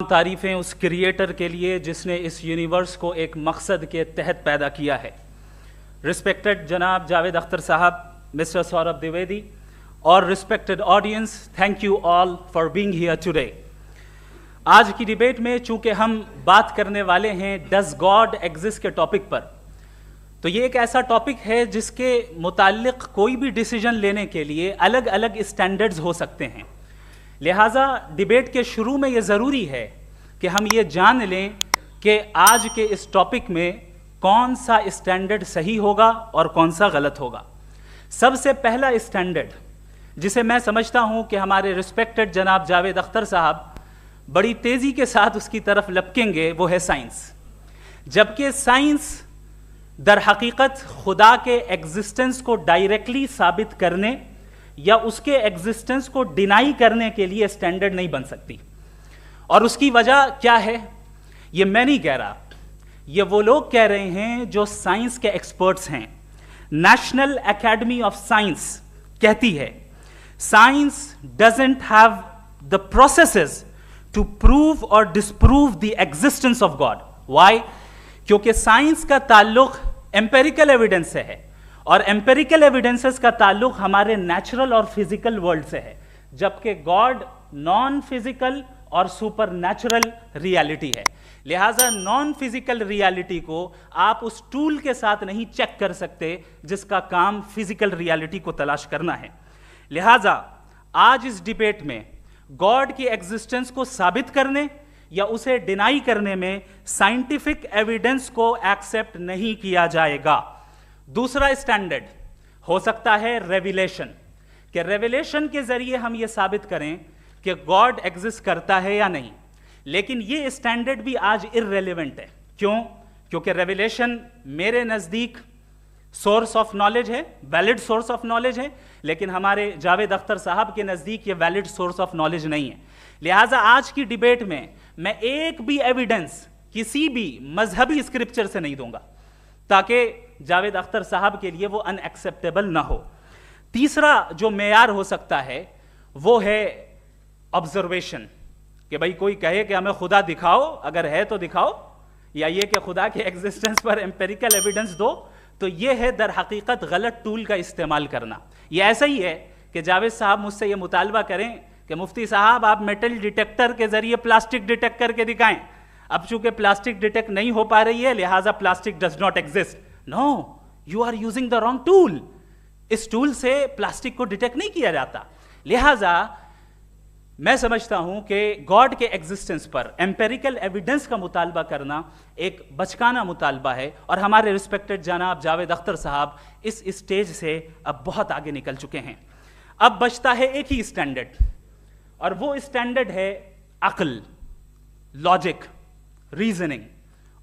तारीफ़ें उस क्रिएटर के लिए जिसने इस यूनिवर्स को एक मकसद के तहत पैदा किया है। रिस्पेक्टेड जनाब जावेद अख्तर साहब, मिस्टर सौरभ द्विवेदी और respected audience, thank you all for being here today. आज की डिबेट में चूंकि हम बात करने वाले हैं डज गॉड एग्जिस्ट के टॉपिक पर, तो ये एक ऐसा टॉपिक है जिसके मुताल्लिक कोई भी डिसीजन लेने के लिए अलग अलग स्टैंडर्ड्स हो सकते हैं। लिहाजा डिबेट के शुरू में ये ज़रूरी है कि हम ये जान लें कि आज के इस टॉपिक में कौन सा स्टैंडर्ड सही होगा और कौन सा गलत होगा। सबसे पहला स्टैंडर्ड जिसे मैं समझता हूं कि हमारे रिस्पेक्टेड जनाब जावेद अख्तर साहब बड़ी तेज़ी के साथ उसकी तरफ लपकेंगे, वो है साइंस। जबकि साइंस दर हकीकत खुदा के एग्जिस्टेंस को डायरेक्टली साबित करने या उसके एग्जिस्टेंस को डिनाई करने के लिए स्टैंडर्ड नहीं बन सकती। और उसकी वजह क्या है, ये मैं नहीं कह रहा, ये वो लोग कह रहे हैं जो साइंस के एक्सपर्ट्स हैं। नेशनल एकेडमी ऑफ साइंस कहती है science doesn't have the processes to prove और disprove the existence of God. Why? क्योंकि साइंस का ताल्लुक एम्पेरिकल एविडेंस से है और एम्पेरिकल एविडेंसेस का ताल्लुक हमारे नेचुरल और फिजिकल वर्ल्ड से है, जबकि गॉड नॉन फिजिकल और सुपर नेचुरल रियलिटी है। लिहाजा नॉन फिजिकल रियलिटी को आप उस टूल के साथ नहीं चेक कर सकते जिसका काम फिजिकल रियलिटी को तलाश करना है। लिहाजा आज इस डिबेट में गॉड की एग्जिस्टेंस को साबित करने या उसे डिनाई करने में साइंटिफिक एविडेंस को एक्सेप्ट नहीं किया जाएगा। दूसरा स्टैंडर्ड हो सकता है रेविलेशन, कि रेविलेशन के जरिए हम ये साबित करें कि गॉड एग्जिस्ट करता है या नहीं। लेकिन ये स्टैंडर्ड भी आज इररेलेवेंट है। क्यों? क्योंकि रेविलेशन मेरे नज़दीक सोर्स ऑफ नॉलेज है, वैलिड सोर्स ऑफ नॉलेज है, लेकिन हमारे जावेद अख्तर साहब के नज़दीक ये वैलिड सोर्स ऑफ नॉलेज नहीं है। लिहाजा आज की डिबेट में मैं एक भी एविडेंस किसी भी मजहबी स्क्रिप्चर से नहीं दूंगा ताकि जावेद अख्तर साहब के लिए वो अनएक्सेप्टेबल ना हो। तीसरा जो मेयार हो सकता है वो है ऑब्जर्वेशन, कि भाई कोई कहे कि हमें खुदा दिखाओ, अगर है तो दिखाओ, या ये कि खुदा के एग्जिस्टेंस पर एम्पेरिकल एविडेंस दो, तो ये है दर हकीकत गलत टूल का इस्तेमाल करना। ये ऐसा ही है कि जावेद साहब मुझसे ये मुतालबा करें कि मुफ्ती साहब आप मेटल डिटेक्टर के जरिए प्लास्टिक डिटेक्ट करके दिखाएं। अब चूंकि प्लास्टिक डिटेक्ट नहीं हो पा रही है लिहाजा plastic does not exist. No, you are using the wrong tool. इस टूल से प्लास्टिक को डिटेक्ट नहीं किया जाता। लिहाजा मैं समझता हूं कि गॉड के एग्जिस्टेंस पर एम्पेरिकल एविडेंस का मुतालबा करना एक बचकाना मुतालबा है, और हमारे रिस्पेक्टेड जनाब जावेद अख्तर साहब इस स्टेज से अब बहुत आगे निकल चुके हैं। अब बचता है एक ही स्टैंडर्ड, और वो स्टैंडर्ड है अक्ल, लॉजिक, रीजनिंग।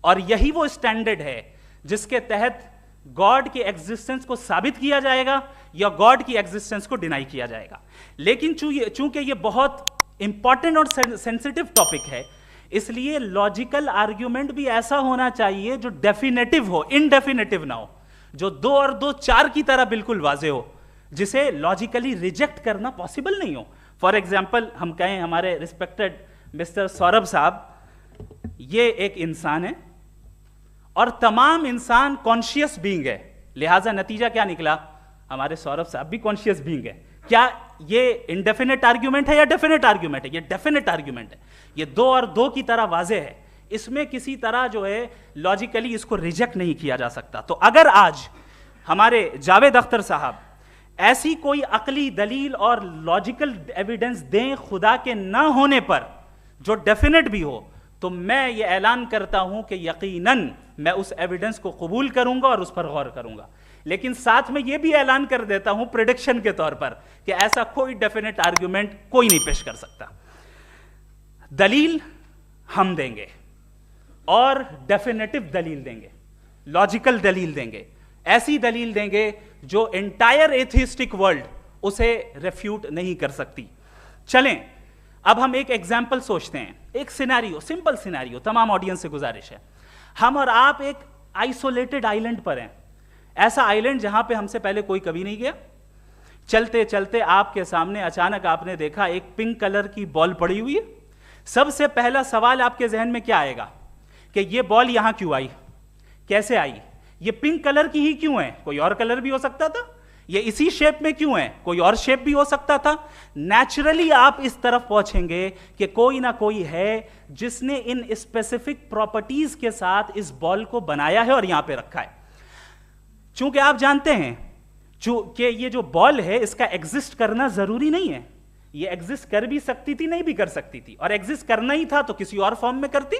और यही वो स्टैंडर्ड है जिसके तहत गॉड की एग्जिस्टेंस को साबित किया जाएगा या गॉड की एग्जिस्टेंस को डिनाई किया जाएगा। लेकिन चूंकि ये बहुत इंपॉर्टेंट और सेंसिटिव टॉपिक है, इसलिए लॉजिकल आर्ग्यूमेंट भी ऐसा होना चाहिए जो डेफिनेटिव हो, इनडेफिनेटिव ना हो, जो 2 और 2 4 की तरह बिल्कुल वाजे हो, जिसे लॉजिकली रिजेक्ट करना पॉसिबल नहीं हो। फॉर एग्जाम्पल हम कहें हमारे रिस्पेक्टेड मिस्टर सौरभ साहब ये एक इंसान है और तमाम इंसान कॉन्शियस बीइंग है, लिहाजा नतीजा क्या निकला, हमारे सौरभ साहब भी कॉन्शियस बीइंग है। क्या ये इनडेफिनेट आर्ग्यूमेंट है या डेफिनेट आर्ग्यूमेंट है? ये डेफिनेट आर्ग्यूमेंट है। ये 2 और 2 की तरह वाजे है, इसमें किसी तरह जो है लॉजिकली इसको रिजेक्ट नहीं किया जा सकता। तो अगर आज हमारे जावेद अख्तर साहब ऐसी कोई अकली दलील और लॉजिकल एविडेंस दें खुदा के ना होने पर जो डेफिनेट भी हो, तो मैं ये ऐलान करता हूं कि यकीनन मैं उस एविडेंस को कबूल करूंगा और उस पर गौर करूंगा। लेकिन साथ में यह भी ऐलान कर देता हूं प्रेडिक्शन के तौर पर कि ऐसा कोई डेफिनेट आर्ग्यूमेंट कोई नहीं पेश कर सकता। दलील हम देंगे और डेफिनेटिव दलील देंगे, लॉजिकल दलील देंगे, ऐसी दलील देंगे जो एंटायर एथिस्टिक वर्ल्ड उसे रेफ्यूट नहीं कर सकती। चलें अब हम एक एग्जाम्पल सोचते हैं, एक सिनेरियो, सिंपल सिनेरियो, तमाम ऑडियंस से गुजारिश है, हम और आप एक आइसोलेटेड आइलैंड पर हैं, ऐसा आइलैंड जहां पे हमसे पहले कोई कभी नहीं गया। चलते चलते आपके सामने अचानक आपने देखा एक पिंक कलर की बॉल पड़ी हुई है, सबसे पहला सवाल आपके जहन में क्या आएगा कि ये बॉल यहां क्यों आई, कैसे आई, ये पिंक कलर की ही क्यों है, कोई और कलर भी हो सकता था, ये इसी शेप में क्यों है, कोई और शेप भी हो सकता था। नेचुरली आप इस तरफ पहुंचेंगे कि कोई ना कोई है जिसने इन स्पेसिफिक प्रॉपर्टीज के साथ इस बॉल को बनाया है और यहां पे रखा है। चूंकि आप जानते हैं कि ये जो बॉल है इसका एग्जिस्ट करना जरूरी नहीं है, ये एग्जिस्ट कर भी सकती थी, नहीं भी कर सकती थी, और एग्जिस्ट करना ही था तो किसी और फॉर्म में करती,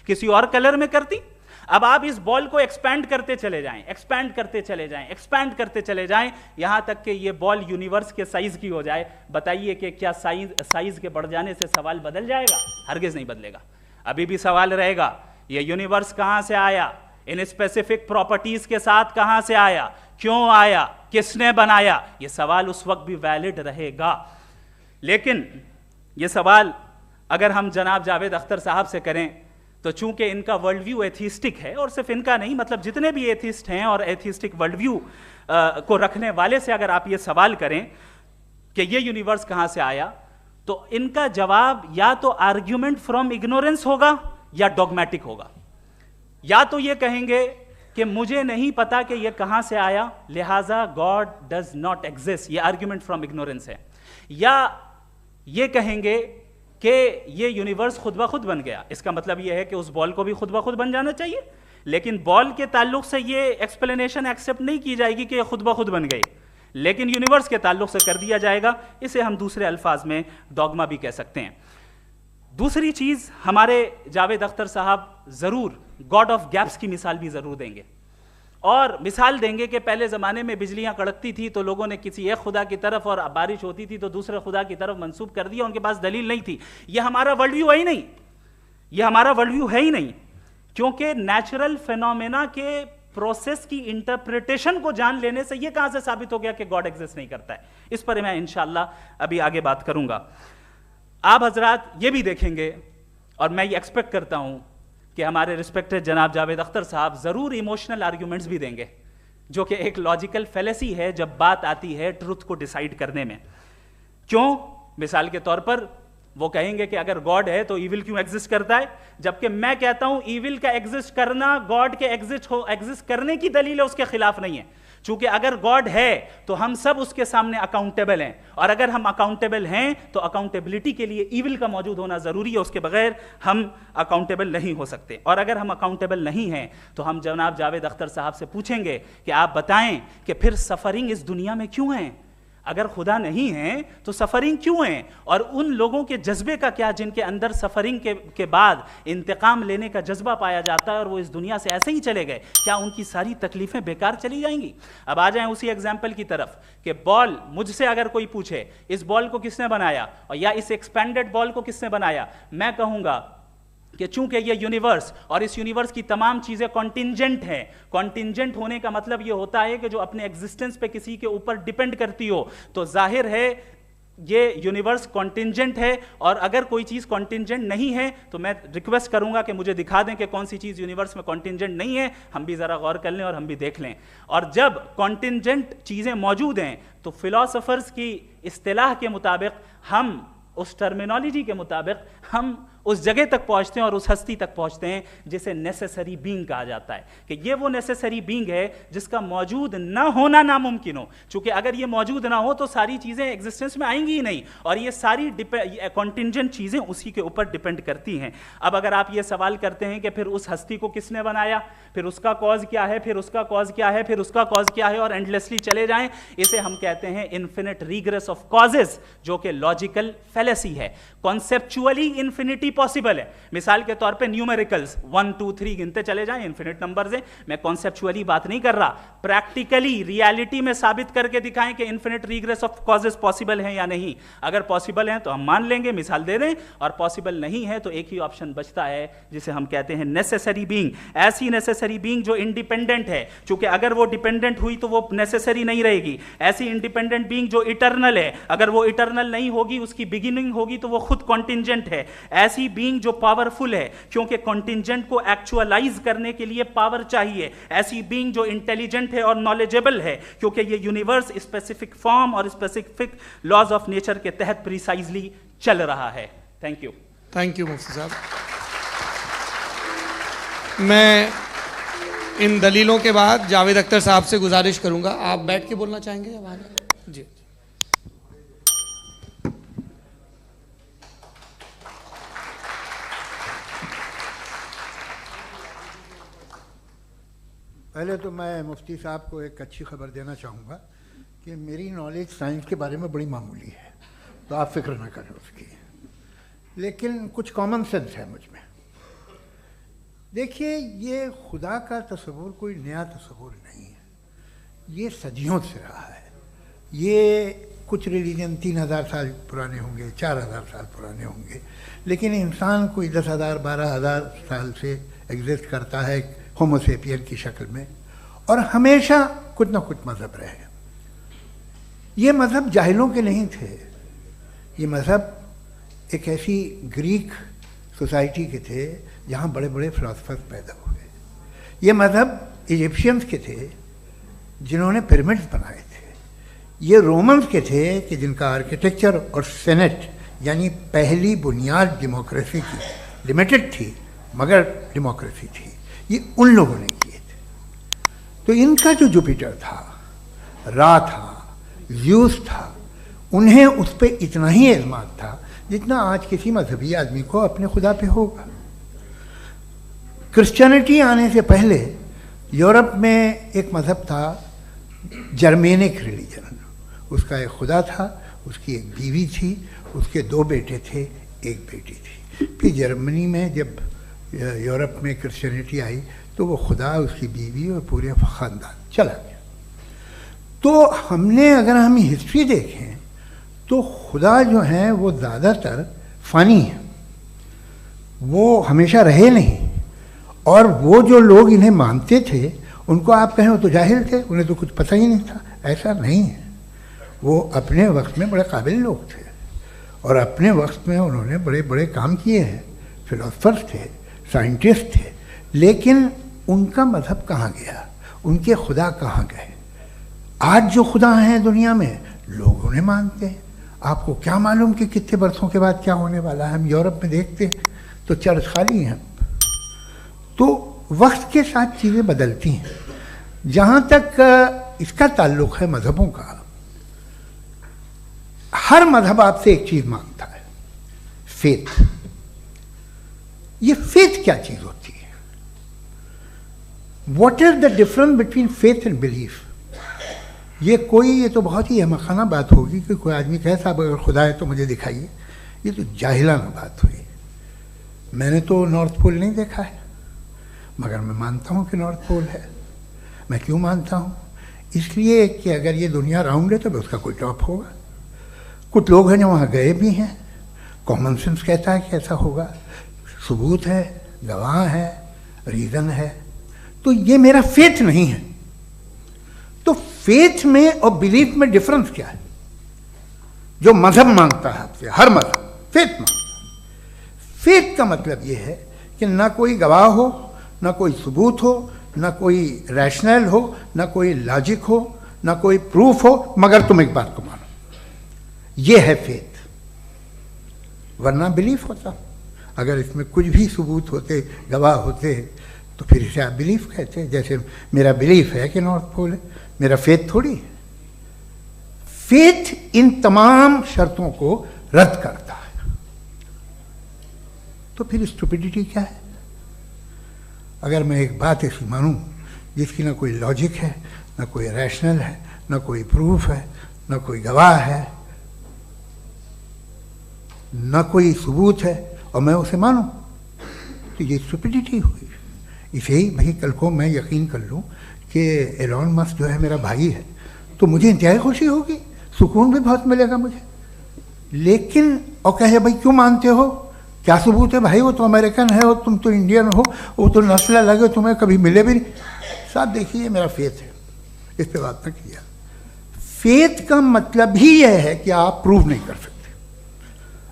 किसी और कलर में करती। अब आप इस बॉल को एक्सपैंड करते चले जाएं, एक्सपैंड करते चले जाएं, एक्सपैंड करते चले जाएं, यहां तक कि ये बॉल यूनिवर्स के साइज की हो जाए। बताइए कि क्या साइज के बढ़ जाने से सवाल बदल जाएगा? हरगिज नहीं बदलेगा। अभी भी सवाल रहेगा ये यूनिवर्स कहां से आया, इन स्पेसिफिक प्रॉपर्टीज के साथ कहां से आया, क्यों आया, किसने बनाया, ये सवाल उस वक्त भी वैलिड रहेगा। लेकिन ये सवाल अगर हम जनाब जावेद अख्तर साहब से करें तो चूंकि इनका वर्ल्ड व्यू एथिस्टिक है, और सिर्फ इनका नहीं, मतलब जितने भी एथिस्ट हैं और एथिस्टिक वर्ल्ड व्यू को रखने वाले से अगर आप ये सवाल करें कि ये यूनिवर्स कहां से आया, तो इनका जवाब या तो आर्ग्यूमेंट फ्रॉम इग्नोरेंस होगा या डॉगमेटिक होगा। या तो ये कहेंगे कि मुझे नहीं पता कि ये कहां से आया, लिहाजा गॉड डज नॉट एग्जिस्ट, ये आर्ग्यूमेंट फ्रॉम इग्नोरेंस है, या ये कहेंगे कि ये यूनिवर्स खुद ब खुद बन गया। इसका मतलब ये है कि उस बॉल को भी खुद ब खुद बन जाना चाहिए, लेकिन बॉल के ताल्लुक से ये एक्सप्लेनेशन एक्सेप्ट नहीं की जाएगी कि ये खुद ब खुद बन गई, लेकिन यूनिवर्स के ताल्लुक से कर दिया जाएगा। इसे हम दूसरे अल्फाज में डॉगमा भी कह सकते हैं। दूसरी चीज, हमारे जावेद अख्तर साहब जरूर गॉड ऑफ गैप्स की मिसाल भी जरूर देंगे, और मिसाल देंगे कि पहले ज़माने में बिजलियां कड़कती थी तो लोगों ने किसी एक खुदा की तरफ, और बारिश होती थी तो दूसरे खुदा की तरफ मंसूब कर दिया, उनके पास दलील नहीं थी। यह हमारा वर्ल्ड व्यू है ही नहीं, यह हमारा वर्ल्ड व्यू है ही नहीं, क्योंकि नेचुरल फिनोमेना के प्रोसेस की इंटरप्रिटेशन को जान लेने से यह कहां से साबित हो गया कि गॉड एग्जिस्ट नहीं करता है। इस पर मैं इंशाअल्लाह अभी आगे बात करूंगा। आप हजरात ये भी देखेंगे, और मैं ये एक्सपेक्ट करता हूं कि हमारे रिस्पेक्टेड जनाब जावेद अख्तर साहब जरूर इमोशनल आर्ग्यूमेंट्स भी देंगे, जो कि एक लॉजिकल फेलेसी है जब बात आती है ट्रुथ को डिसाइड करने में। क्यों? मिसाल के तौर पर वो कहेंगे कि अगर गॉड है तो ईविल क्यों एग्जिस्ट करता है, जबकि मैं कहता हूं ईविल का एग्जिस्ट करना गॉड के एग्जिस्ट करने की दलील है, उसके खिलाफ नहीं है। चूंकि अगर गॉड है तो हम सब उसके सामने अकाउंटेबल हैं, और अगर हम अकाउंटेबल हैं तो अकाउंटेबिलिटी के लिए ईविल का मौजूद होना जरूरी है, उसके बगैर हम अकाउंटेबल नहीं हो सकते। और अगर हम अकाउंटेबल नहीं हैं तो हम जनाब जावेद अख्तर साहब से पूछेंगे कि आप बताएं कि फिर सफरिंग इस दुनिया में क्यों है? अगर खुदा नहीं है तो सफरिंग क्यों है? और उन लोगों के जज्बे का क्या जिनके अंदर सफरिंग के बाद इंतकाम लेने का जज्बा पाया जाता है और वो इस दुनिया से ऐसे ही चले गए, क्या उनकी सारी तकलीफें बेकार चली जाएंगी? अब आ जाएं उसी एग्जाम्पल की तरफ कि बॉल, मुझसे अगर कोई पूछे इस बॉल को किसने बनाया और या इस एक्सपेंडेड बॉल को किसने बनाया, मैं कहूंगा कि चूंकि ये यूनिवर्स और इस यूनिवर्स की तमाम चीजें कॉन्टिंजेंट हैं। कॉन्टिंजेंट होने का मतलब ये होता है कि जो अपने एग्जिस्टेंस पे किसी के ऊपर डिपेंड करती हो, तो जाहिर है ये यूनिवर्स कॉन्टिंजेंट है। और अगर कोई चीज कॉन्टिंजेंट नहीं है तो मैं रिक्वेस्ट करूंगा कि मुझे दिखा दें कि कौन सी चीज यूनिवर्स में कॉन्टिंजेंट नहीं है, हम भी जरा गौर कर लें और हम भी देख लें। और जब कॉन्टिंजेंट चीजें मौजूद हैं तो फिलोसोफर्स की इस्तिलाह के मुताबिक, हम उस टर्मिनोलॉजी के मुताबिक हम उस जगह तक पहुंचते हैं और उस हस्ती तक पहुंचते हैं जिसे नेसेसरी बीइंग कहा जाता है, कि ये वो नेसेसरी बीइंग है जिसका मौजूद ना होना नामुमकिन हो। क्योंकि अगर ये मौजूद ना हो तो सारी चीजें एग्जिस्टेंस में आएंगी ही नहीं, और ये सारी कॉन्टिंजेंट चीजें उसी के ऊपर डिपेंड करती हैं। अब अगर आप ये सवाल करते हैं कि फिर उस हस्ती को किसने बनाया, फिर उसका कॉज क्या है, फिर उसका कॉज क्या है, फिर उसका कॉज क्या है, और एंडलेसली चले जाएं, इसे हम कहते हैं इन्फिनिट रिग्रेस ऑफ कॉजेस, जो कि लॉजिकल फेलेसी है। कॉन्सेप्चुअली इन्फिनिटी पॉसिबल है। मिसाल के तौर पे न्यूमेरिकल्स 1 2 3 गिनते चले जाएं, इन्फिनिट नंबर्स हैं। मैं कॉन्सेप्चुअली बात नहीं कर रहा, प्रैक्टिकली रियलिटी में साबित करके दिखाएं कि infinite regress of causes possible हैं या नहीं। अगर पॉसिबल हैं तो हम मान लेंगे, मिसाल दे दें, और पॉसिबल नहीं है तो एक ही ऑप्शन बचता है जिसे हम कहते हैं नेसेसरी बीइंग। ऐसी नेसेसरी बीइंग जो इंडिपेंडेंट है, क्योंकि अगर वो डिपेंडेंट हुई तो वो नेसेसरी नहीं रहेगी। ऐसी इंडिपेंडेंट बीइंग जो इटर्नल है, अगर वो इटर्नल नहीं होगी, उसकी बिगिनिंग होगी तो वो खुद कॉन्टिंजेंट है। ऐसी बीइंग जो पावरफुल है, क्योंकि कॉन्टिंजेंट को एक्चुअलाइज करने के लिए पावर चाहिए। ऐसी बीइंग जो इंटेलिजेंट है और नॉलेजेबल है, क्योंकि ये यूनिवर्स स्पेसिफिक फॉर्म और स्पेसिफिक लॉज ऑफ नेचर के तहत प्रिसाइजली चल रहा है। Thank you. थैंक यू मुफ्ती साहब। मैं इन दलीलों के बाद जावेद अख्तर साहब से गुजारिश करूंगा, आप बैठ के बोलना चाहेंगे या बाहर? जी। पहले तो मैं मुफ्ती साहब को एक अच्छी खबर देना चाहूँगा कि मेरी नॉलेज साइंस के बारे में बड़ी मामूली है, तो आप फिक्र ना करें उसकी, लेकिन कुछ कॉमन सेंस है मुझ में। देखिए, ये खुदा का तस्वुर कोई नया तस्वुर नहीं है, ये सदियों से रहा है। ये कुछ रिलीजन 3000 साल पुराने होंगे, 4000 साल पुराने होंगे, लेकिन इंसान कोई 10,000 12,000 साल से एग्जिस्ट करता है होमोसेपियन की शक्ल में, और हमेशा कुछ ना कुछ मज़हब रहे। ये मज़हब जाहिलों के नहीं थे, ये मज़हब एक ऐसी ग्रीक सोसाइटी के थे जहाँ बड़े बड़े फिलोसफर्स पैदा हुए। ये मज़हब इजिप्शियंस के थे जिन्होंने पिरामिड्स बनाए थे। ये रोमन्स के थे कि जिनका आर्किटेक्चर और सेनेट यानी पहली बुनियाद डेमोक्रेसी की लिमिटेड थी मगर डेमोक्रेसी थी, ये उन लोगों ने किए थे। तो इनका जो जुपिटर था, रा था, ज़्यूस था, उन्हें उस पर इतना ही एतमाद था जितना आज किसी मजहबी आदमी को अपने खुदा पे होगा। क्रिश्चियनिटी आने से पहले यूरोप में एक मज़हब था जर्मेनिक रिलीजन, उसका एक खुदा था, उसकी एक बीवी थी, उसके 2 बेटे थे, एक बेटी थी। फिर जर्मनी में जब यूरोप में क्रिश्चियनिटी आई तो वो खुदा, उसकी बीवी और पूरे ख़ानदान चला गया। तो हमने अगर हम हिस्ट्री देखें तो खुदा जो हैं वो ज़्यादातर फ़ानी है, वो हमेशा रहे नहीं, और वो जो लोग इन्हें मानते थे उनको आप कहें वो तो जाहिल थे, उन्हें तो कुछ पता ही नहीं था, ऐसा नहीं है। वो अपने वक्त में बड़े काबिल लोग थे और अपने वक्त में उन्होंने बड़े बड़े काम किए हैं, फिलोसफर्स थे, साइंटिस्ट थे, लेकिन उनका मज़हब कहाँ गया, उनके खुदा कहाँ गए? आज जो खुदा हैं दुनिया में लोग उन्हें मानते हैं। आपको क्या मालूम कि कितने बरसों के बाद क्या होने वाला है? हम यूरोप में देखते हैं तो चर्च खाली हैं। तो वक्त के साथ चीज़ें बदलती हैं। जहाँ तक इसका ताल्लुक़ है मज़हबों का, हर मज़हब आपसे एक चीज़ मांगता है, फेथ। ये फेथ क्या चीज़ होती है? What is the difference between faith and belief? ये तो बहुत ही अहमखाना बात होगी कि कोई आदमी कहे साहब अगर खुदा है तो मुझे दिखाइए। ये तो जाहिलाना बात हुई। मैंने तो नॉर्थ पोल नहीं देखा है, मगर मैं मानता हूँ कि नॉर्थ पोल है। मैं क्यों मानता हूँ? इसलिए कि अगर ये दुनिया राउंड है तो उसका कोई टॉप होगा। कुछ लोग हैं जो वहाँ गए भी हैं, कॉमन सेंस कहता है कि ऐसा होगा, सबूत है, गवाह है, रीज़न है। तो ये मेरा फेथ नहीं है। तो फेथ में और बिलीफ में डिफरेंस क्या है? जो मजहब मांगता है आपसे, हर मजहब फेथ मांगता है। फेथ का मतलब ये है कि ना कोई गवाह हो, ना कोई सबूत हो, ना कोई रैशनल हो, ना कोई लॉजिक हो, ना कोई प्रूफ हो, मगर तुम एक बात को मानो। ये है फेथ। वरना बिलीफ होता। अगर इसमें कुछ भी सबूत होते, गवाह होते, तो फिर इसे आप बिलीफ कहते। जैसे मेरा बिलीफ है कि नॉर्थ पोल है, मेरा फेथ थोड़ी है। फेथ इन तमाम शर्तों को रद्द करता है। तो फिर स्टुपिडिटी क्या है? अगर मैं एक बात ऐसी मानूं जिसकी ना कोई लॉजिक है, ना कोई रैशनल है, ना कोई प्रूफ है, ना कोई गवाह है, ना कोई सबूत है, और मैं उसे मानूं, तो ये स्टुपिडिटी हुई। इसे ही भाई कल को मैं यकीन कर लूँ कि एलॉन मस्क जो है मेरा भाई है, तो मुझे इंतहाई खुशी होगी, सुकून भी बहुत मिलेगा मुझे। लेकिन और कहे भाई क्यों मानते हो, क्या सबूत है? भाई वो तो अमेरिकन है और तुम तो इंडियन हो, वो तो नस्ल अलग है, तुम्हें कभी मिले भी नहीं। साहब देखिए, मेरा फेथ है, इस पर बात न किया। फेथ का मतलब ही यह है कि आप प्रूव नहीं कर सकते।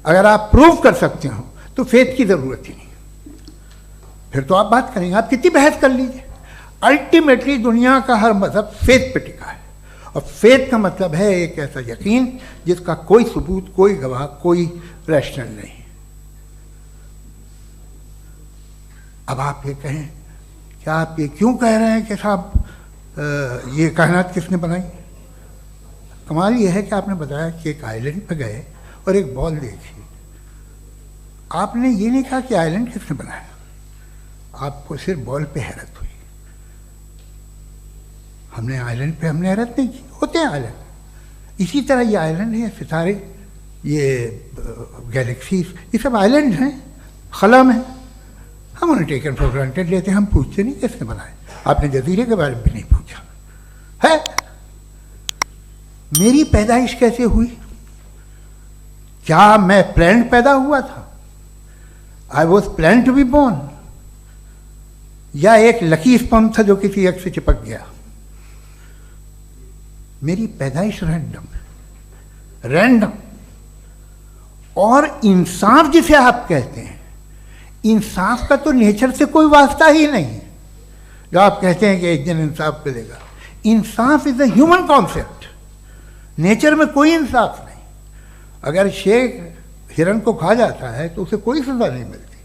अगर आप प्रूव कर सकते हो तो फेथ की ज़रूरत ही नहीं, फिर तो आप बात करेंगे, आप कितनी बहस कर लीजिए। अल्टीमेटली दुनिया का हर मजहब फेथ पे टिका है, और फेथ का मतलब है एक ऐसा यकीन जिसका कोई सबूत, कोई गवाह, कोई रैशनल नहीं। अब आप ये कहें, क्या आप ये क्यों कह रहे हैं कि साहब ये कायनात किसने बनाई? कमाल ये है कि आपने बताया कि एक आइलैंड पे गए और एक बॉल देखी। आपने ये नहीं कहा कि आइलैंड किसने बनाया, आपको सिर्फ बॉल पे हैरत हुई। हमने आइलैंड पे हमने हैरत नहीं की, होते हैं आइलैंड। इसी तरह ये आइलैंड है, सितारे, ये गैलेक्सीज, ये सब आइलैंड हैं, खला में। हम उन्हें टेकन फॉर ग्रांटेड लेते हैं, हम पूछते नहीं किसने बनाए। आपने जजीरे के बारे में भी नहीं पूछा है। मेरी पैदाइश कैसे हुई? क्या मैं प्लान्ड पैदा हुआ था? I was plan to be born, या एक लकी स्पर्म था जो किसी एक से चिपक गया? मेरी पैदाइश रैंडम। और इंसाफ जिसे आप कहते हैं, इंसाफ का तो नेचर से कोई वास्ता ही नहीं है। जो आप कहते हैं कि एक दिन इंसाफ मिलेगा, इंसाफ is a human concept, nature में कोई इंसाफ नहीं। अगर शेर हिरन को खा जाता है तो उसे कोई सजा नहीं मिलती।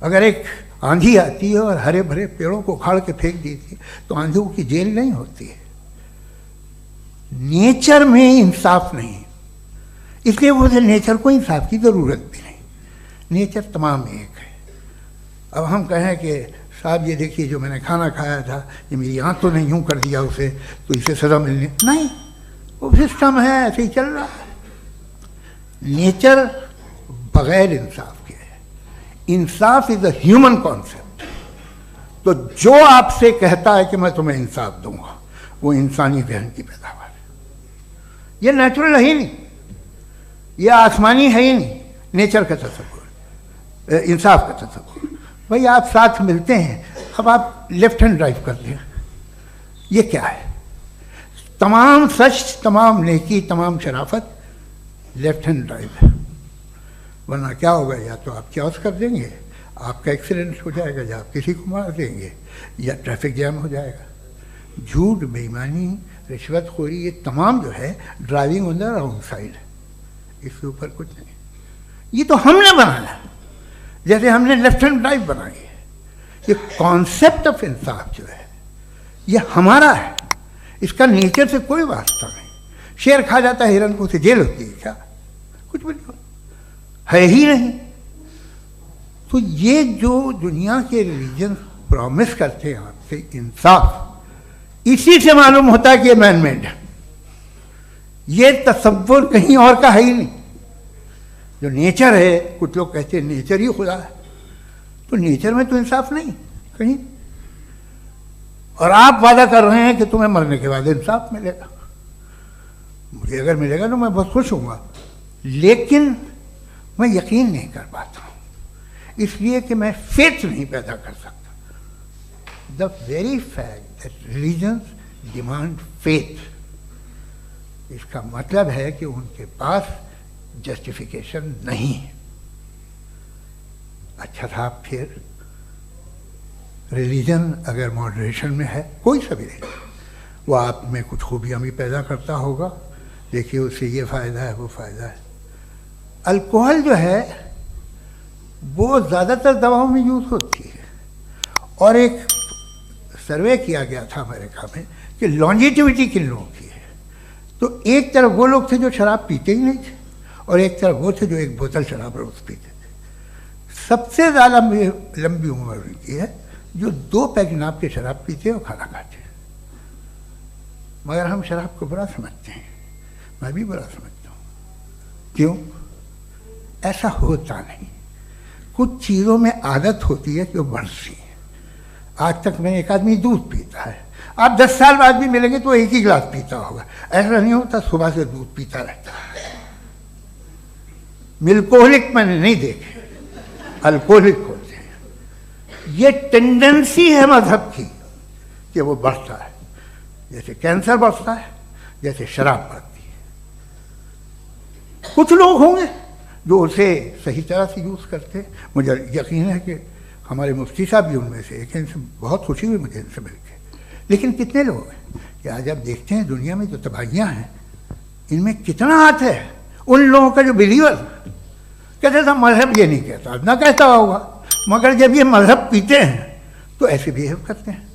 अगर एक आंधी आती है और हरे भरे पेड़ों को उखाड़ के फेंक देती है तो आंधियों की जेल नहीं होती है। नेचर में इंसाफ नहीं, इसलिए वो नेचर को इंसाफ की जरूरत भी नहीं। नेचर तमाम एक है। अब हम कहें कि साहब ये देखिए जो मैंने खाना खाया था, ये मेरी आंख तो नहीं यूं कर दिया उसे, तो इसे सजा मिलने नहीं, वो सिस्टम है, ऐसे ही चल रहा है। नेचर बगैर इंसाफ के है। इंसाफ इज अ ह्यूमन कॉन्सेप्ट। तो जो आपसे कहता है कि मैं तुम्हें इंसाफ दूंगा, वो इंसानी जहन की पैदावार है। ये नेचुरल है ही नहीं, ये आसमानी है ही नहीं। नेचर का तसव्वुर, इंसाफ का तसव्वुर। भाई आप साथ मिलते हैं, अब आप लेफ्ट हैंड ड्राइव करते हैं, ये क्या है? तमाम सच, तमाम नेकी, तमाम शराफत लेफ्ट हैंड ड्राइव है। वरना क्या होगा, या तो आप क्रॉस कर देंगे, आपका एक्सीडेंट हो जाएगा, या आप किसी को मार देंगे, या ट्रैफिक जैम हो जाएगा। झूठ, बेईमानी, रिश्वतखोरी, ये तमाम जो है driving on the wrong side, इसके ऊपर कुछ नहीं। ये तो हमने बनाया, जैसे हमने लेफ्ट हैंड ड्राइव बनाई है। ये कॉन्सेप्ट ऑफ इंसाफ जो है ये हमारा है, इसका नेचर से कोई वास्ता नहीं। शेर खा जाता है हिरन को, उसे जेल होती है क्या? कुछ भी नहीं, है ही नहीं। तो ये जो दुनिया के रिलीजन प्रॉमिस करते हैं आपसे इंसाफ, इसी से मालूम होता है कि ये मैन मेड है। ये तसव्वुर कहीं और का है ही नहीं। जो नेचर है, कुछ लोग कहते हैं नेचर ही खुदा है, तो नेचर में तो इंसाफ नहीं कहीं। और आप वादा कर रहे हैं कि तुम्हें मरने के बाद इंसाफ मिलेगा। मुझे अगर मिलेगा तो मैं बहुत खुश होऊंगा, लेकिन मैं यकीन नहीं कर पाता हूँ, इसलिए कि मैं फेथ नहीं पैदा कर सकता। The very fact that religions demand faith, इसका मतलब है कि उनके पास जस्टिफिकेशन नहीं है। अच्छा था फिर रिलीजन अगर मॉडरेशन में है, कोई सा भी नहीं, वो आप में कुछ खूबियाँ भी पैदा करता होगा, देखिए उससे ये फ़ायदा है, वो फ़ायदा है। अल्कोहल जो है वो ज़्यादातर दवाओं में यूज़ होती है, और एक सर्वे किया गया था अमेरिका में कि लॉन्जिटिविटी किन लोगों की है। तो एक तरफ वो लोग थे जो शराब पीते ही नहीं थे, और एक तरफ वो थे जो एक बोतल शराब रोज़ पीते थे। सबसे ज़्यादा लंबी उम्र उनकी है जो 2 पैक नाप के शराब पीते और खाना खाते हैं। मगर हम शराब को बुरा समझते हैं, मैं भी बुरा समझता हूँ। क्यों? ऐसा होता नहीं। कुछ चीज़ों में आदत होती है कि वो बढ़ती है। आज तक मैं एक आदमी दूध पीता है, आप 10 साल बाद भी मिलेंगे तो एक ही गिलास पीता होगा। ऐसा नहीं होता, सुबह से दूध पीता रहता है। मिल्कोहलिक मैंने नहीं देखे, अल्कोहलिक होते हैं। ये टेंडेंसी है मजहब की कि वो बढ़ता है, जैसे कैंसर बढ़ता है, जैसे शराब बढ़ती है। कुछ लोग होंगे जो उसे सही तरह से यूज़ करते हैं। मुझे यकीन है कि हमारे मुफ्ती साहब भी उनमें से एक, इनसे बहुत खुशी हुई मुझे इनसे मिलकर। लेकिन कितने लोग हैं कि आज आप देखते हैं दुनिया में जो तबाहियाँ हैं, इनमें कितना हाथ है उन लोगों का जो बिलीवर कहते था मजहब ये नहीं कहता, ना कहता होगा, मगर जब ये मजहब पीते हैं तो ऐसे बिहेव करते हैं।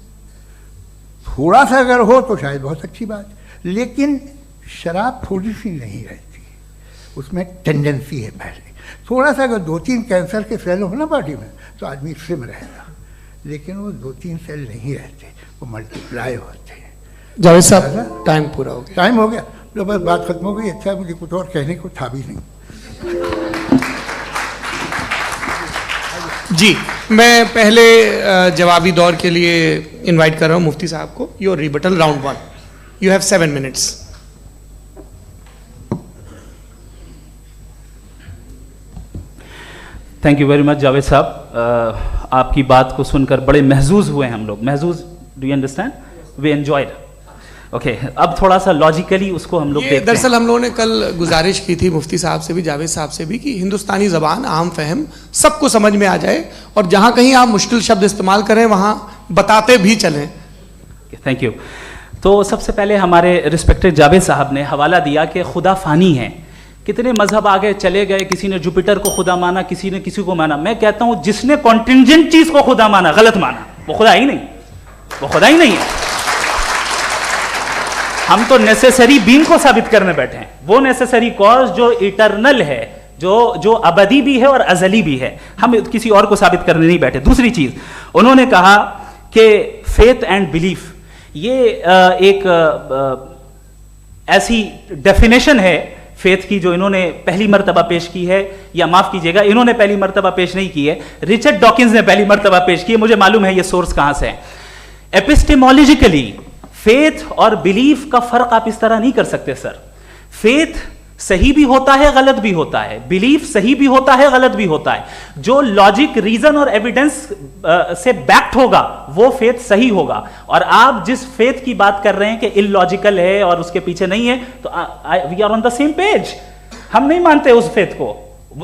थोड़ा सा अगर हो तो शायद बहुत अच्छी बात, लेकिन शराब थोड़ी सी नहीं रहती, उसमें टेंडेंसी है पहले। थोड़ा सा अगर 2-3 कैंसर के सेल हो ना बॉडी में तो आदमी स्लिम रहेगा, लेकिन वो 2-3 सेल नहीं रहते, वो मल्टीप्लाई होते हैं। जावेद साहब टाइम पूरा हो गया। टाइम हो गया, तो बस बात खत्म हो गई। अच्छा, मुझे कुछ और कहने को था भी नहीं। जी, मैं पहले जवाबी दौर के लिए इनवाइट कर रहा हूं मुफ्ती साहब को। Your rebuttal round 1, you have 7 minutes. Thank you very much Javed साहब, आपकी बात को सुनकर बड़े महजूज हुए हम लोग। महजूज, do you understand? We enjoyed. Okay, अब थोड़ा सा लॉजिकली उसको हम लोग देखते हैं। दरअसल हम लोगों ने कल गुजारिश की थी मुफ्ती साहब से भी, जावेद साहब से भी, कि हिंदुस्तानी ज़बान आम फहम सबको समझ में आ जाए और जहाँ कहीं आप मुश्किल शब्द इस्तेमाल करें वहाँ बताते भी चलें। Thank you. तो सबसे पहले हमारे रिस्पेक्टेड जावेद साहब ने हवाला दिया कि खुदा फ़ानी है। कितने मजहब आगे चले गए, किसी ने जुपिटर को खुदा माना, किसी ने किसी को माना। मैं कहता हूँ जिसने कॉन्टिंजेंट चीज़ को खुदा माना, गलत माना, वो खुदा ही नहीं, वो खुदा ही नहीं है। हम तो नेसेसरी बीइंग को साबित करने बैठे हैं, वो नेसेसरी कॉज जो इटरनल है, जो अबदी भी है और अजली भी है। हम किसी और को साबित करने नहीं बैठे। दूसरी चीज उन्होंने कहा कि फेथ एंड बिलीफ, ये एक ऐसी डेफिनेशन है फेथ की जो इन्होंने पहली मर्तबा पेश की है, या माफ कीजिएगा इन्होंने पहली मर्तबा पेश नहीं की है, रिचर्ड डॉकिंस ने पहली मर्तबा पेश की है। मुझे मालूम है ये सोर्स कहां से है। एपिस्टेमोलॉजिकली फेथ और बिलीफ का फर्क आप इस तरह नहीं कर सकते सर। फेथ सही भी होता है, गलत भी होता है, बिलीफ सही भी होता है, गलत भी होता है। जो लॉजिक, रीजन और एविडेंस से बैक्ड होगा वो फेथ सही होगा। और आप जिस फेथ की बात कर रहे हैं कि इलॉजिकल है और उसके पीछे नहीं है, तो we are on the same page. हम नहीं मानते उस फेथ को,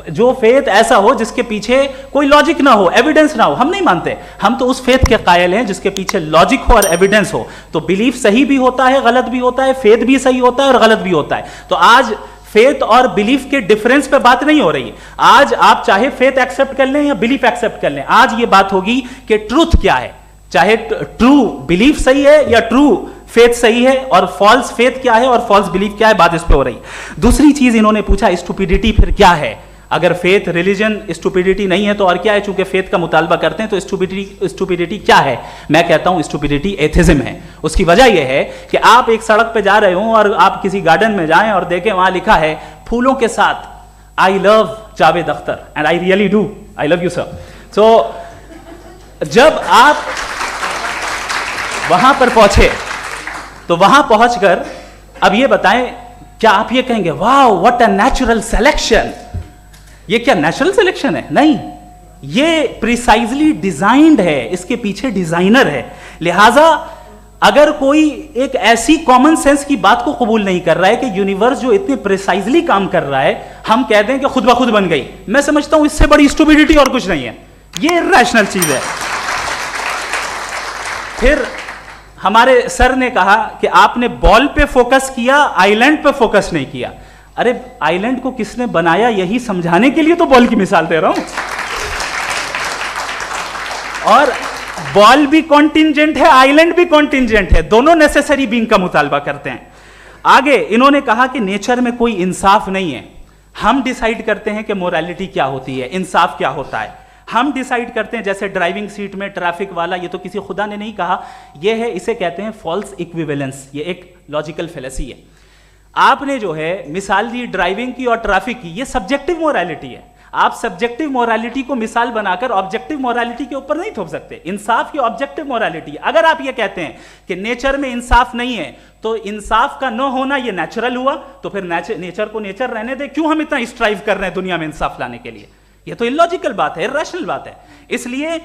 जो फेथ ऐसा हो जिसके पीछे कोई लॉजिक ना हो, एविडेंस ना हो, हम नहीं मानते। हम तो उस फेथ के कायल हैं जिसके पीछे लॉजिक हो और एविडेंस हो। तो बिलीफ सही भी होता है, गलत भी होता है, फेथ भी सही होता है और गलत भी होता है। तो आज फेथ और बिलीफ के डिफरेंस पे बात नहीं हो रही है। आज आप चाहे फेथ एक्सेप्ट कर लें या बिलीफ एक्सेप्ट कर लें, आज ये बात होगी कि ट्रूथ क्या है, चाहे ट्रू बिलीफ सही है या ट्रू फेथ सही है, और फॉल्स फेथ क्या है और फॉल्स बिलीफ क्या है, बात इस पे हो रही। दूसरी चीज इन्होंने पूछा, स्टुपिडिटी फिर क्या है? अगर फेथ रिलीजन स्टुपिडिटी नहीं है तो और क्या है? चूंकि फेथ का मुतालबा करते हैं तो स्टुपिडिटी क्या है? मैं कहता हूं स्टुपिडिटी एथिज्म है। उसकी वजह यह है कि आप एक सड़क पे जा रहे हो और आप किसी गार्डन में जाएं और देखें वहां लिखा है फूलों के साथ I love Javed Akhtar, and I really do, I love you sir. So जब आप वहां पर पहुंचे तो वहां पहुंचकर अब ये बताएं, क्या आप ये कहेंगे wow what a natural selection? ये क्या नेचुरल सिलेक्शन है? नहीं, ये प्रिसाइजली डिजाइंड है, इसके पीछे डिजाइनर है। लिहाजा अगर कोई एक ऐसी कॉमन सेंस की बात को कबूल नहीं कर रहा है कि यूनिवर्स जो इतने प्रिसाइजली काम कर रहा है, हम कह दें कि खुद ब खुद बन गई, मैं समझता हूं इससे बड़ी स्टुपिडिटी और कुछ नहीं है। ये इरैशनल चीज है। फिर हमारे सर ने कहा कि आपने बॉल पे फोकस किया, आइलैंड पे फोकस नहीं किया। अरे आइलैंड को किसने बनाया यही समझाने के लिए तो बॉल की मिसाल दे रहा हूं। और बॉल भी कॉन्टिंजेंट है, आइलैंड भी कॉन्टिंजेंट है, दोनों नेसेसरी बीइंग का मुतालबा करते हैं। आगे इन्होंने कहा कि नेचर में कोई इंसाफ नहीं है, हम डिसाइड करते हैं कि मोरालिटी क्या होती है, इंसाफ क्या होता है, हम डिसाइड करते हैं। जैसे ड्राइविंग सीट में ट्रैफिक वाला, ये तो किसी खुदा ने नहीं कहा, ये है, इसे कहते हैं फॉल्स इक्विवेलेंस। ये एक लॉजिकल फेलेसी है। आपने जो है मिसाल दी ड्राइविंग की और ट्रैफिक की, ये सब्जेक्टिव मोरालिटी है। आप सब्जेक्टिव मोरालिटी को मिसाल बनाकर ऑब्जेक्टिव मोरालिटी के ऊपर नहीं थोप सकते। इंसाफ की ऑब्जेक्टिव मोरालिटी। अगर आप ये कहते हैं कि नेचर में इंसाफ नहीं है तो इंसाफ का न होना ये नेचुरल हुआ, तो फिर नेचर को नेचर रहने दे, क्यों हम इतना स्ट्राइव कर रहे हैं दुनिया में इंसाफ लाने के लिए? ये तो इलॉजिकल बात है, इरैशनल बात है। इसलिए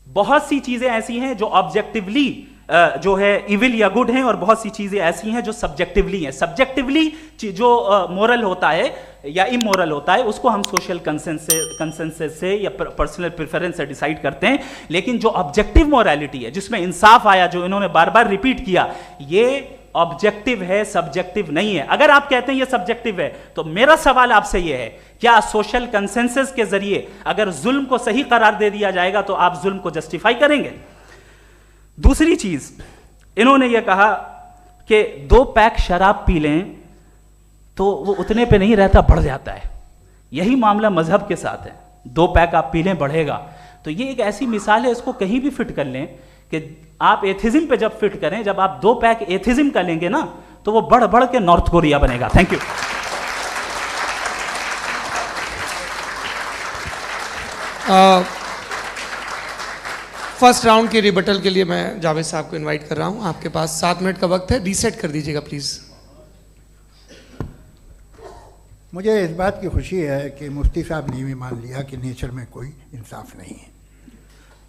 बहुत सी चीजें ऐसी हैं जो ऑब्जेक्टिवली जो है इविल या गुड हैं, और बहुत सी चीजें ऐसी हैं जो सब्जेक्टिवली हैं। सब्जेक्टिवली जो मोरल होता है या इमोरल होता है उसको हम सोशल कंसेंसस से या पर्सनल प्रेफरेंस से डिसाइड करते हैं। लेकिन जो ऑब्जेक्टिव मोरालिटी है जिसमें इंसाफ आया, जो इन्होंने बार बार रिपीट किया, ये ऑब्जेक्टिव है, सब्जेक्टिव नहीं है। अगर आप कहते हैं ये सब्जेक्टिव है, तो मेरा सवाल आपसे ये है, क्या सोशल कंसेंसस के जरिए अगर जुल्म को सही करार दे दिया जाएगा तो आप जुल्म को जस्टिफाई करेंगे? दूसरी चीज, इन्होंने ये कहा कि 2 पैक शराब पी लें तो वो उतने पे नहीं रहता, बढ़ जाता है। यही मामला मजहब के साथ है, 2 पैक आप पी लें बढ़ेगा। तो ये एक ऐसी मिसाल है, इसको कहीं भी फिट कर लें कि आप एथिज्म पे जब फिट करें, जब आप 2 पैक एथिज्म का लेंगे ना, तो वो बढ़ बढ़ के नॉर्थ कोरिया बनेगा। Thank you. फर्स्ट राउंड के रिबटल के लिए मैं जावेद साहब को इनवाइट कर रहा हूं। आपके पास 7 मिनट का वक्त है, रीसेट कर दीजिएगा प्लीज। मुझे इस बात की खुशी है कि मुफ्ती साहब ने भी मान लिया कि नेचर में कोई इंसाफ नहीं है।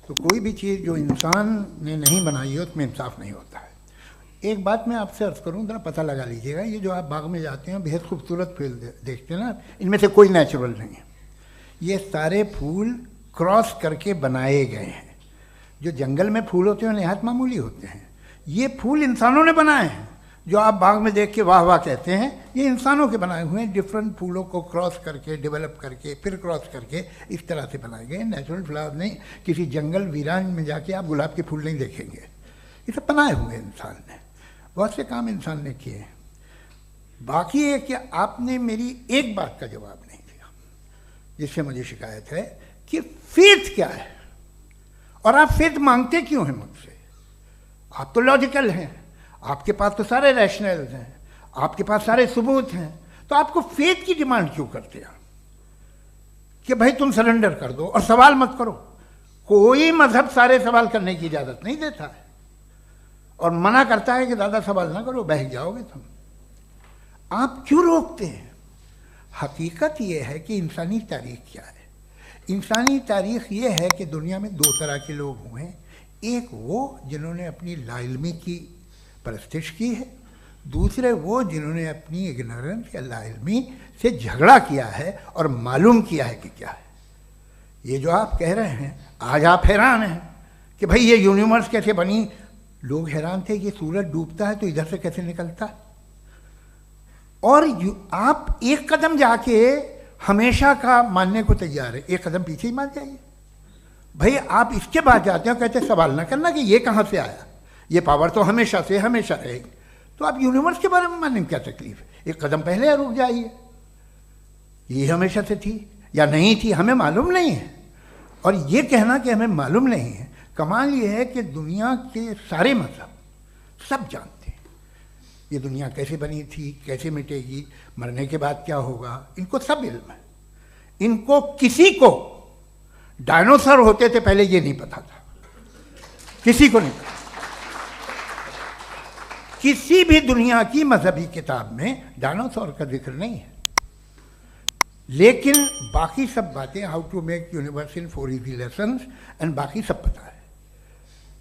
तो कोई भी चीज़ जो इंसान ने नहीं बनाई है उसमें इंसाफ नहीं होता है। एक बात मैं आपसे अर्ज़ करूँ, ज़रा पता लगा लीजिएगा, ये जो आप बाग में जाते हैं बेहद खूबसूरत फूल देखते हैं ना, इनमें से कोई नेचुरल नहीं है। ये सारे फूल क्रॉस करके बनाए गए हैं। जो जंगल में फूल होते हैं निहायत मामूली होते हैं, ये फूल इंसानों ने बनाए हैं। जो आप बाग में देख के वाह वाह कहते हैं, ये इंसानों के बनाए हुए हैं। डिफरेंट फूलों को क्रॉस करके, डेवलप करके, फिर क्रॉस करके इस तरह से बनाए गए। नेचुरल फ्लावर नहीं। किसी जंगल वीरान में जाके आप गुलाब के फूल नहीं देखेंगे। ये सब बनाए हुए इंसान ने, बहुत से काम इंसान ने किए। बाकी है कि आपने मेरी एक बात का जवाब नहीं दिया, जिससे मुझे शिकायत है कि फेथ क्या है और आप फेथ मांगते क्यों हैं मुझसे? आप तो लॉजिकल हैं, आपके पास तो सारे रैशनल्स हैं, आपके पास सारे सबूत हैं, तो आपको फेथ की डिमांड क्यों करते हैं कि भाई तुम सरेंडर कर दो और सवाल मत करो? कोई मजहब सारे सवाल करने की इजाजत नहीं देता है और मना करता है कि ज़्यादा सवाल ना करो, बह जाओगे तुम। आप क्यों रोकते हैं? हकीकत यह है कि इंसानी तारीख क्या है। इंसानी तारीख ये है कि दुनिया में 2 तरह के लोग हुए हैं। एक वो जिन्होंने अपनी लाइल्मी की परस्तिश की है, दूसरे वो जिन्होंने अपनी इग्नोरेंस या लाइल्मी से झगड़ा किया है और मालूम किया है कि क्या है। ये जो आप कह रहे हैं, आज आप हैरान हैं कि भाई ये यूनिवर्स कैसे बनी। लोग हैरान थे कि सूरज डूबता है तो इधर से कैसे निकलता है। और आप एक कदम जाके हमेशा का मानने को तैयार है, एक कदम पीछे ही मान जाइए। भाई आप इसके बाद जाते हो, कहते सवाल ना करना कि ये कहाँ से आया, ये पावर तो हमेशा से हमेशा रहेगी। तो आप यूनिवर्स के बारे में मानने में क्या तकलीफ है? एक कदम पहले रुक जाइए। ये हमेशा से थी या नहीं थी, हमें मालूम नहीं है। और ये कहना कि हमें मालूम नहीं है, कमाल ये है कि दुनिया के सारे मजहब सब जानते हैं ये दुनिया कैसे बनी थी, कैसे मिटेगी, मरने के बाद क्या होगा, इनको सब इल्म है। इनको किसी को डायनासोर होते थे पहले ये नहीं पता था, किसी को नहीं पता। किसी भी दुनिया की मजहबी किताब में डायनासोर का जिक्र नहीं है। लेकिन बाकी सब बातें, how to make universe in 4 easy lessons and बाकी सब पता है।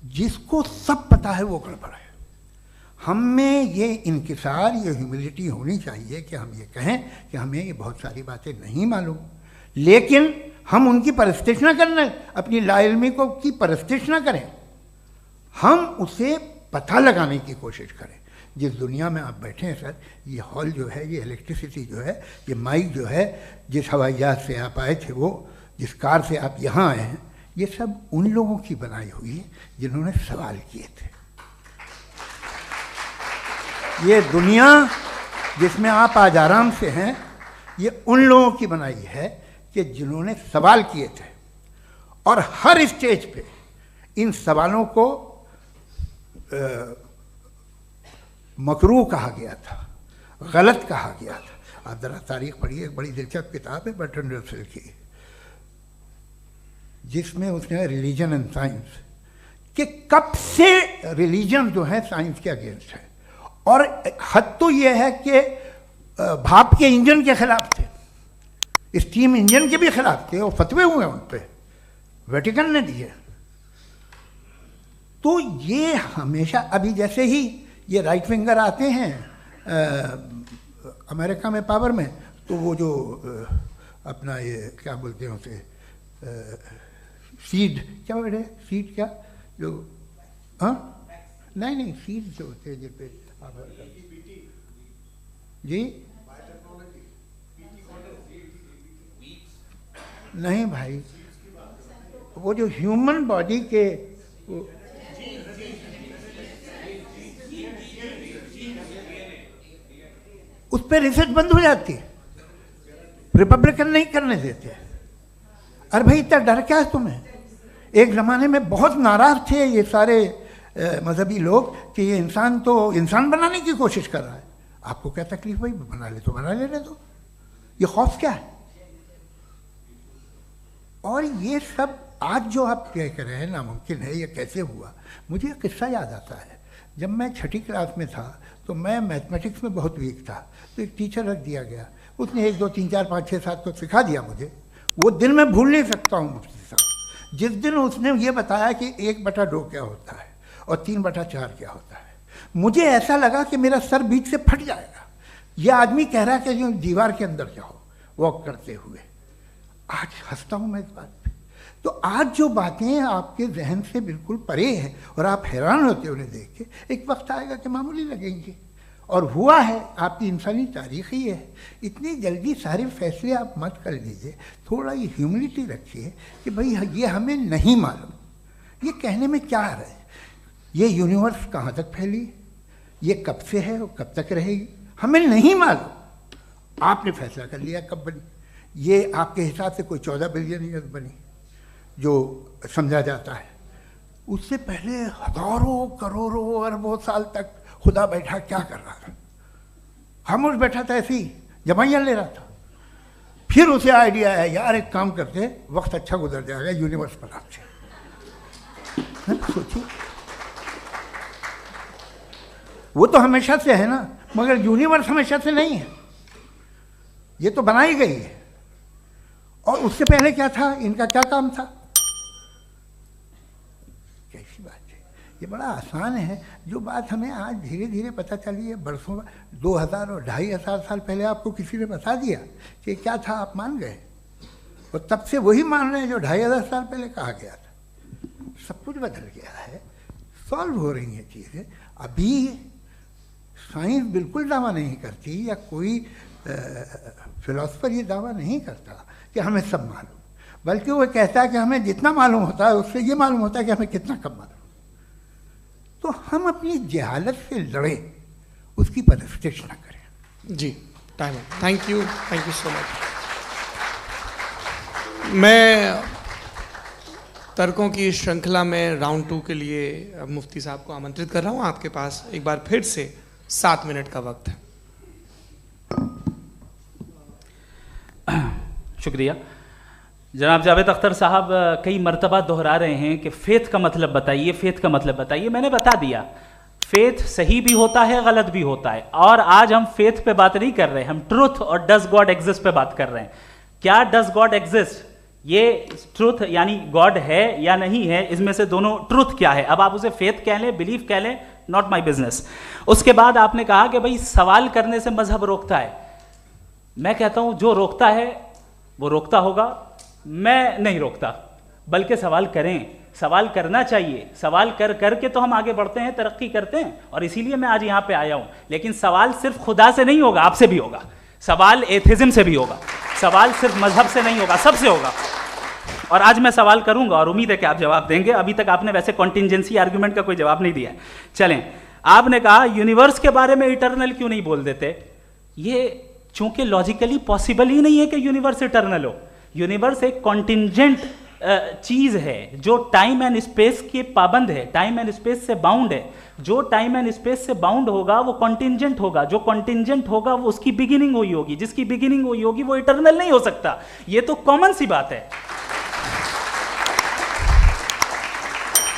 जिसको सब पता है वो गड़बड़ है। हम में ये इंकिसार, ये ह्यूमिलिटी होनी चाहिए कि हम ये कहें कि हमें ये बहुत सारी बातें नहीं मालूम, लेकिन हम उनकी परस्तिश ना करें, अपनी लाइल्मी को की परस्तिश ना करें, हम उसे पता लगाने की कोशिश करें। जिस दुनिया में आप बैठे हैं सर, ये हॉल जो है, ये इलेक्ट्रिसिटी जो है, ये माइक जो है, जिस हवाई जहाज से आप आए थे, वो जिस कार से आप यहाँ आए हैं, ये सब उन लोगों की बनाई हुई है जिन्होंने सवाल किए थे। ये दुनिया जिसमें आप आज आराम से हैं, ये उन लोगों की बनाई है कि जिन्होंने सवाल किए थे। और हर स्टेज पे इन सवालों को मकरूह कहा गया था, गलत कहा गया था। आप ज़रा तारीख पढ़िए, एक बड़ी दिलचस्प किताब है बर्ट्रैंड रसेल की, जिसमें उसने रिलीजन एंड साइंस कि कब से रिलीजन जो है साइंस के अगेंस्ट है। और हद तो ये है कि भाप के इंजन के खिलाफ थे, स्टीम इंजन के भी खिलाफ थे, और फतवे हुए उन पर, वेटिकन ने दिए। तो ये हमेशा, अभी जैसे ही ये राइट विंगर आते हैं अमेरिका में पावर में, तो वो जो अपना ये क्या बोलते हैं उसे, सीड क्या बोलते हैं, सीड क्या जो, हाँ नहीं सीड जो होते हैं जिस पे जी नहीं भाई, वो जो ह्यूमन बॉडी के उस पर रिसर्च बंद हो जाती है, रिपब्लिकन नहीं करने देते। अरे भाई इतना डर क्या है तुम्हें? एक ज़माने में बहुत नाराज थे ये सारे मजहबी लोग कि ये इंसान तो इंसान बनाने की कोशिश कर रहा है। आपको क्या तकलीफ भाई, बना ले तो बना लेने दो, ये खौफ क्या है? और ये सब आज जो आप कह रहे हैं नामुमकिन है, ये कैसे हुआ? मुझे एक किस्सा याद आता है। जब मैं छठी क्लास में था तो मैं मैथमेटिक्स में बहुत वीक था, तो एक टीचर रख दिया गया, उसने 1 2 3 4 5 6 7 तो सिखा दिया मुझे। वो दिन मैं भूल नहीं सकता हूँ मुफ्ती साहब, जिस दिन उसने ये बताया कि 1/2 क्या होता है और 3/4 क्या होता है, मुझे ऐसा लगा कि मेरा सर बीच से फट जाएगा। यह आदमी कह रहा है कि जो दीवार के अंदर जाओ वॉक करते हुए। आज हंसता हूँ मैं इस बात पे। तो आज जो बातें आपके जहन से बिल्कुल परे हैं और आप हैरान होते हो उन्हें देख के, एक वक्त आएगा कि मामूली लगेंगे। और हुआ है, आपकी इंसानी तारीख ही है। इतनी जल्दी सारे फैसले आप मत कर लीजिए, थोड़ा ये ह्यूमिलिटी रखिए कि भाई ये हमें नहीं मालूम। ये कहने में क्या आ रहा है? ये यूनिवर्स कहाँ तक फैली, ये कब से है और कब तक रहेगी, हमें नहीं मालूम। आपने फैसला कर लिया कब बनी। ये आपके हिसाब से कोई 14 बिलियन ईयर बनी जो समझा जाता है। उससे पहले हजारों करोड़ों अरबों साल तक खुदा बैठा क्या कर रहा था? खामोश बैठा था, ऐसी जमाइयाँ ले रहा था। फिर उसे आइडिया है, यार एक काम करते, वक्त अच्छा गुजर जाएगा, यूनिवर्स पर आपसे सोचिए। वो तो हमेशा से है ना, मगर यूनिवर्स हमेशा से नहीं है, ये तो बनाई गई है। और उससे पहले क्या था, इनका क्या काम था? कैसी बात है, ये बड़ा आसान है। जो बात हमें आज धीरे धीरे पता चली है, बरसों 2000 और 2500 साल पहले आपको किसी ने बता दिया कि क्या था, आप मान गए, और तब से वही मान रहे हैं जो 2500 साल पहले कहा गया था। सब कुछ बदल गया है, सॉल्व हो रही हैं चीज़ें। अभी साइंस बिल्कुल दावा नहीं करती, या कोई फिलोसफर ये दावा नहीं करता कि हमें सब मालूम, बल्कि वो कहता है कि हमें जितना मालूम होता है उससे ये मालूम होता है कि हमें कितना कम मालूम। तो हम अपनी जहालत से लड़ें, उसकी परस्तिश न करें। जी, time. Thank you so much. मैं तर्कों की श्रृंखला में राउंड 2 के लिए मुफ्ती साहब को आमंत्रित कर रहा हूँ। आपके पास एक बार फिर से 7 मिनट का वक्त है। शुक्रिया। जनाब जावेद अख्तर साहब कई मरतबा दोहरा रहे हैं कि फ़ेथ का मतलब बताइए, फ़ेथ का मतलब बताइए। मैंने बता दिया, फ़ेथ सही भी होता है, गलत भी होता है। और आज हम फ़ेथ पे बात नहीं कर रहे, हम ट्रुथ और डज गॉड एग्जिस्ट पे बात कर रहे हैं। क्या डज गॉड एग्जिस्ट, ये ट्रुथ यानी गॉड है या नहीं है, इसमें से दोनों ट्रुथ क्या है। अब आप उसे फ़ेथ कह लें, बिलीफ कह लें, नॉट माई बिजनेस। उसके बाद आपने कहा कि भाई सवाल करने से मजहब रोकता है। मैं कहता हूं जो रोकता है वो रोकता होगा, मैं नहीं रोकता, बल्कि सवाल करें, सवाल करना चाहिए। सवाल कर करके तो हम आगे बढ़ते हैं, तरक्की करते हैं, और इसीलिए मैं आज यहाँ पे आया हूँ। लेकिन सवाल सिर्फ खुदा से नहीं होगा, आपसे भी होगा। सवाल एथिज्म से भी होगा, सवाल सिर्फ मजहब से नहीं होगा, सबसे होगा। और आज मैं सवाल करूंगा और उम्मीद है कि आप जवाब देंगे। अभी तक आपने वैसे कॉन्टिंजेंसी आर्गुमेंट का कोई जवाब नहीं दिया। चलें, आपने कहा यूनिवर्स के बारे में इटर्नल क्यों नहीं बोल देते। ये चूंकि लॉजिकली पॉसिबल ही नहीं है कि यूनिवर्स इटर्नल हो। यूनिवर्स एक कॉन्टिंजेंट चीज है जो टाइम एंड स्पेस के पाबंद है, टाइम एंड स्पेस से बाउंड है। जो टाइम एंड स्पेस से बाउंड होगा वो कॉन्टिंजेंट होगा, जो कॉन्टिंजेंट होगा वो उसकी बिगिनिंग हुई होगी, जिसकी बिगिनिंग हुई होगी वो इटर्नल नहीं हो सकता। ये तो कॉमन सी बात है।